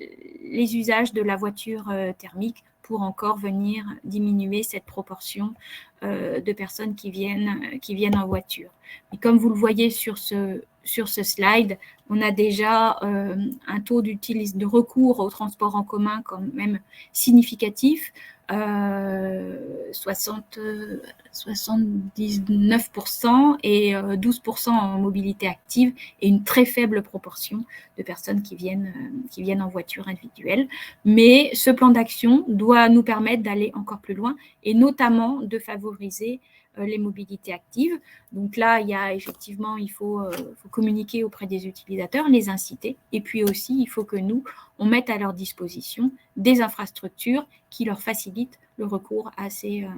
usages de la voiture thermique pour encore venir diminuer cette proportion de personnes qui viennent en voiture. Et comme vous le voyez sur ce slide, on a déjà un taux de recours au transport en commun quand même significatif, 79% et 12% en mobilité active et une très faible proportion de personnes qui viennent en voiture individuelle. Mais ce plan d'action doit nous permettre d'aller encore plus loin et notamment de favoriser les mobilités actives. Donc là, il faut communiquer auprès des utilisateurs, les inciter. Et puis aussi, il faut que nous, on mette à leur disposition des infrastructures qui leur facilitent le recours à ces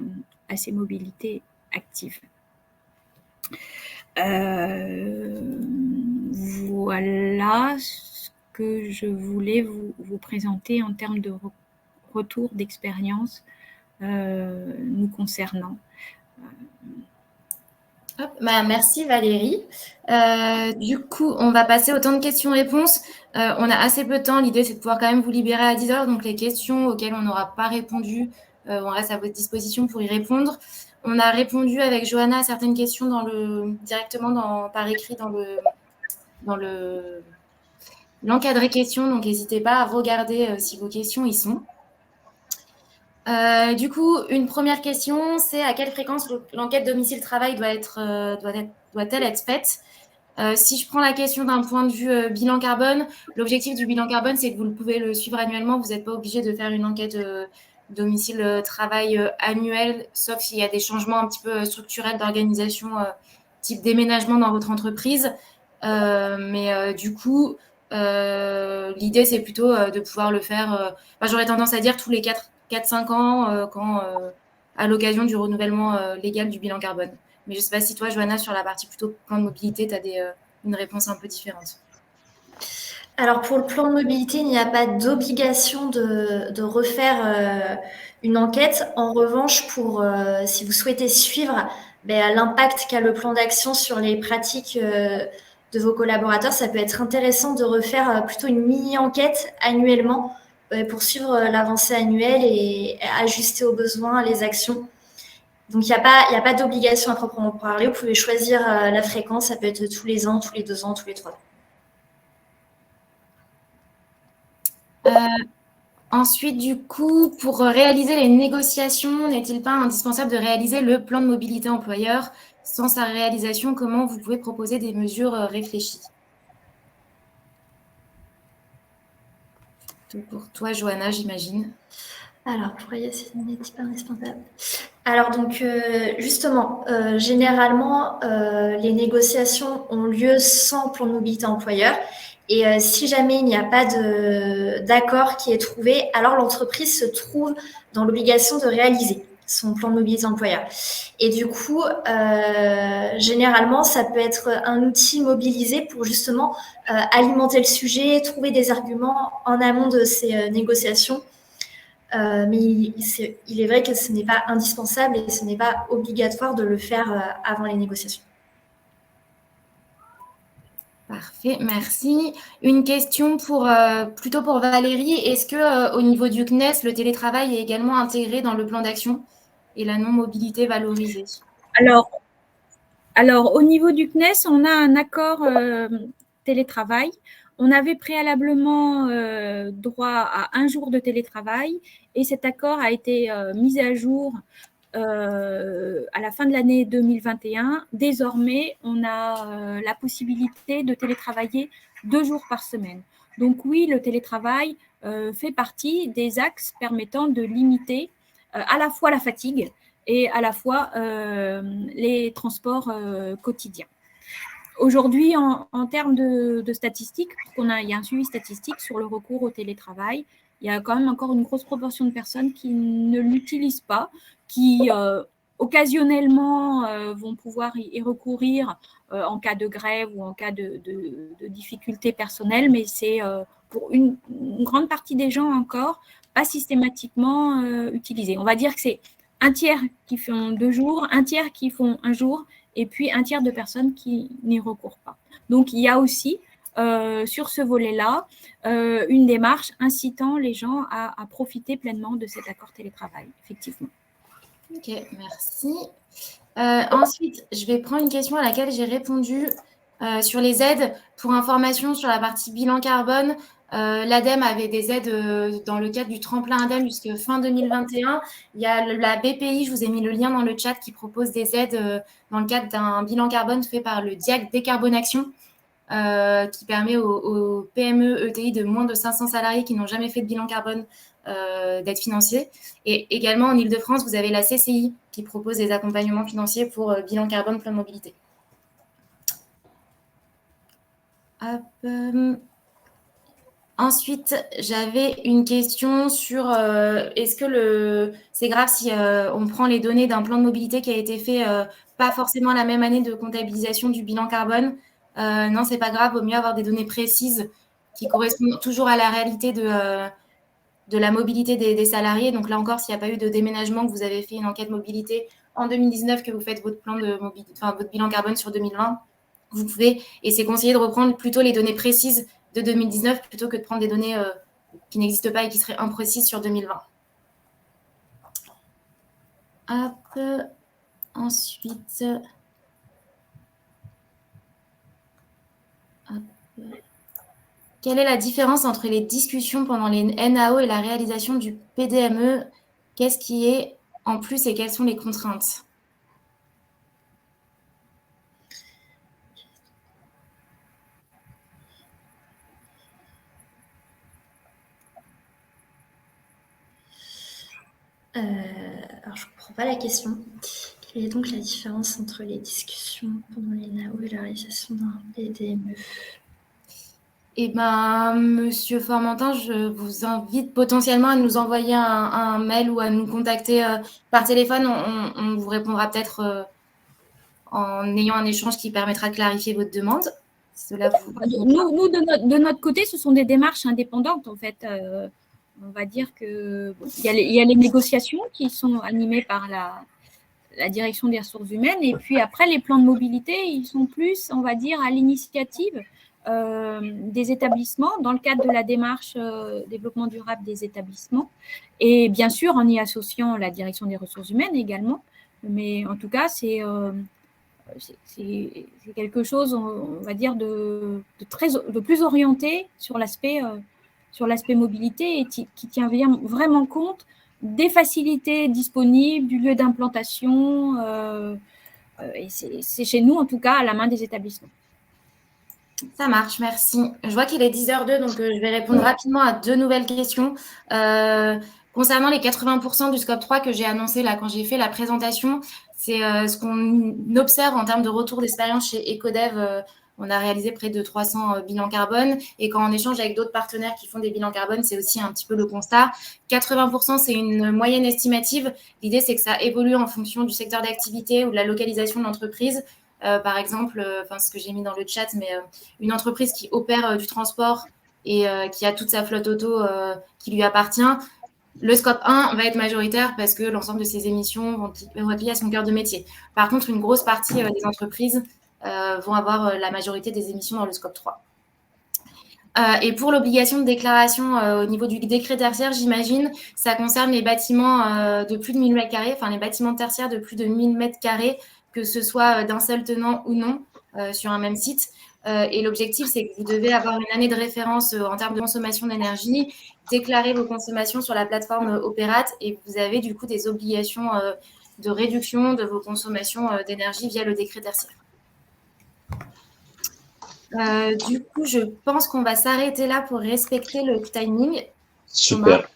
mobilités actives. Voilà ce que je voulais vous présenter en termes de retour d'expérience nous concernant. Merci Valérie. Du coup, on va passer au temps de questions-réponses. On a assez peu de temps. L'idée, c'est de pouvoir quand même vous libérer à 10h. Donc, les questions auxquelles on n'aura pas répondu, on reste à votre disposition pour y répondre. On a répondu avec Johanna à certaines questions directement par écrit dans l'encadré questions. Donc, n'hésitez pas à regarder si vos questions y sont. Du coup, une première question, c'est à quelle fréquence l'enquête domicile-travail doit-elle être faite? Si je prends la question d'un point de vue bilan carbone, l'objectif du bilan carbone, c'est que vous pouvez le suivre annuellement. Vous n'êtes pas obligé de faire une enquête domicile-travail annuelle, sauf s'il y a des changements un petit peu structurels d'organisation, type déménagement dans votre entreprise. Mais du coup, l'idée, c'est plutôt de pouvoir le faire, j'aurais tendance à dire tous les 4-5 ans, à l'occasion du renouvellement légal du bilan carbone. Mais je ne sais pas si toi, Johanna, sur la partie plutôt plan de mobilité, tu as une réponse un peu différente. Alors, pour le plan de mobilité, il n'y a pas d'obligation de refaire une enquête. En revanche, si vous souhaitez suivre l'impact qu'a le plan d'action sur les pratiques de vos collaborateurs, ça peut être intéressant de refaire plutôt une mini-enquête annuellement pour suivre l'avancée annuelle et ajuster aux besoins les actions. Donc, il n'y a pas d'obligation à proprement parler. Vous pouvez choisir la fréquence. Ça peut être tous les ans, tous les 2 ans, tous les 3 ans. Ensuite, du coup, pour réaliser les négociations, n'est-il pas indispensable de réaliser le plan de mobilité employeur? Sans sa réalisation, comment vous pouvez proposer des mesures réfléchies? Pour toi, Johanna, j'imagine. Alors, pour réaliser n'est-il pas indispensable? Alors, donc, justement, généralement, les négociations ont lieu sans plan de mobilité employeur. Et si jamais il n'y a pas d'accord qui est trouvé, alors l'entreprise se trouve dans l'obligation de réaliser son plan de mobilité employeur. Et du coup, généralement, ça peut être un outil mobilisé pour justement alimenter le sujet, trouver des arguments en amont de ces négociations. Mais il est vrai que ce n'est pas indispensable et ce n'est pas obligatoire de le faire avant les négociations. Parfait, merci. Une question plutôt pour Valérie. Est-ce que au niveau du CNES, le télétravail est également intégré dans le plan d'action? et la non-mobilité valorisée? Alors, au niveau du CNES, on a un accord télétravail. On avait préalablement droit à 1 jour de télétravail et cet accord a été mis à jour à la fin de l'année 2021. Désormais, on a la possibilité de télétravailler 2 jours par semaine. Donc oui, le télétravail fait partie des axes permettant de limiter à la fois la fatigue et à la fois les transports quotidiens. Aujourd'hui, en termes de statistiques, il y a un suivi statistique sur le recours au télétravail, il y a quand même encore une grosse proportion de personnes qui ne l'utilisent pas, qui occasionnellement vont pouvoir y recourir en cas de grève ou en cas de difficultés personnelles, mais c'est pour une grande partie des gens encore pas systématiquement utilisé. On va dire que c'est un tiers qui font 2 jours, un tiers qui font 1 jour, et puis un tiers de personnes qui n'y recourent pas. Donc, il y a aussi, sur ce volet-là, une démarche incitant les gens à profiter pleinement de cet accord télétravail, effectivement. Ok, merci. Ensuite, je vais prendre une question à laquelle j'ai répondu sur les aides. Pour information, sur la partie bilan carbone, l'ADEME avait des aides dans le cadre du tremplin ADEME jusqu'à fin 2021. Il y a la BPI, je vous ai mis le lien dans le chat, qui propose des aides dans le cadre d'un bilan carbone fait par le DIAC Décarbonation, qui permet aux PME, ETI de moins de 500 salariés qui n'ont jamais fait de bilan carbone d'être financés. Et également, en Ile-de-France, vous avez la CCI qui propose des accompagnements financiers pour bilan carbone, plan de mobilité. Ensuite, j'avais une question sur est-ce que c'est grave si on prend les données d'un plan de mobilité qui a été fait pas forcément la même année de comptabilisation du bilan carbone. Non, c'est pas grave, vaut mieux avoir des données précises qui correspondent toujours à la réalité de la mobilité des salariés. Donc là encore, s'il n'y a pas eu de déménagement, que vous avez fait une enquête mobilité en 2019, que vous faites votre plan de mobilité, enfin votre bilan carbone sur 2020, vous pouvez, et c'est conseillé de reprendre plutôt les données précises de 2019 plutôt que de prendre des données qui n'existent pas et qui seraient imprécises sur 2020. Hop. Ensuite, hop. Quelle est la différence entre les discussions pendant les NAO et la réalisation du PDME? Qu'est-ce qui est en plus et quelles sont les contraintes? Alors, je ne comprends pas la question. Quelle est donc la différence entre les discussions pendant les NAO et la réalisation d'un PDME? Eh bien, Monsieur Formentin, je vous invite potentiellement à nous envoyer un mail ou à nous contacter par téléphone. On vous répondra peut-être en ayant un échange qui permettra de clarifier votre demande. Nous, de notre côté, ce sont des démarches indépendantes, en fait. On va dire qu'il y a les négociations qui sont animées par la direction des ressources humaines. Et puis après, les plans de mobilité, ils sont plus, on va dire, à l'initiative des établissements dans le cadre de la démarche développement durable des établissements. Et bien sûr, en y associant la direction des ressources humaines également. Mais en tout cas, c'est quelque chose, on va dire, de plus orienté sur l'aspect mobilité et qui tient vraiment compte des facilités disponibles, du lieu d'implantation. Et c'est chez nous, en tout cas, à la main des établissements. Ça marche, merci. Je vois qu'il est 10h02, donc je vais répondre rapidement à 2 nouvelles questions. Concernant les 80% du scope 3 que j'ai annoncé là quand j'ai fait la présentation, c'est ce qu'on observe en termes de retour d'expérience chez Ecodev. On a réalisé près de 300 bilans carbone et quand on échange avec d'autres partenaires qui font des bilans carbone, c'est aussi un petit peu le constat. 80%, c'est une moyenne estimative. L'idée, c'est que ça évolue en fonction du secteur d'activité ou de la localisation de l'entreprise. Par exemple, ce que j'ai mis dans le chat, mais une entreprise qui opère du transport et qui a toute sa flotte auto qui lui appartient, le scope 1 va être majoritaire parce que l'ensemble de ses émissions vont être liées à son cœur de métier. Par contre, une grosse partie des entreprises vont avoir la majorité des émissions dans le scope 3. Et pour l'obligation de déclaration au niveau du décret tertiaire, j'imagine, ça concerne les bâtiments de plus de 1000 m², enfin les bâtiments tertiaires de plus de 1000 m², que ce soit d'un seul tenant ou non sur un même site. Et l'objectif, c'est que vous devez avoir une année de référence en termes de consommation d'énergie, déclarer vos consommations sur la plateforme Opérate, et vous avez du coup des obligations de réduction de vos consommations d'énergie via le décret tertiaire. Du coup, je pense qu'on va s'arrêter là pour respecter le timing. Super.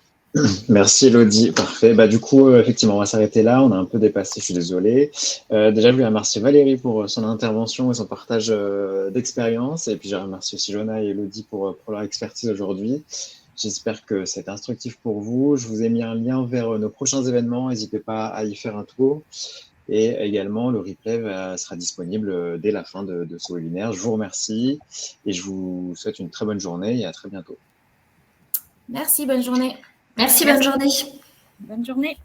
Merci Elodie, parfait. Du coup, effectivement, on va s'arrêter là. On a un peu dépassé, je suis désolé. Déjà, je voulais remercier Valérie pour son intervention et son partage d'expérience. Et puis, je remercie aussi Joanna et Elodie pour leur expertise aujourd'hui. J'espère que c'est instructif pour vous. Je vous ai mis un lien vers nos prochains événements. N'hésitez pas à y faire un tour. Et également, le replay sera disponible dès la fin de ce webinaire. Je vous remercie et je vous souhaite une très bonne journée et à très bientôt. Merci, bonne journée. Merci, bonne journée. Bonne journée.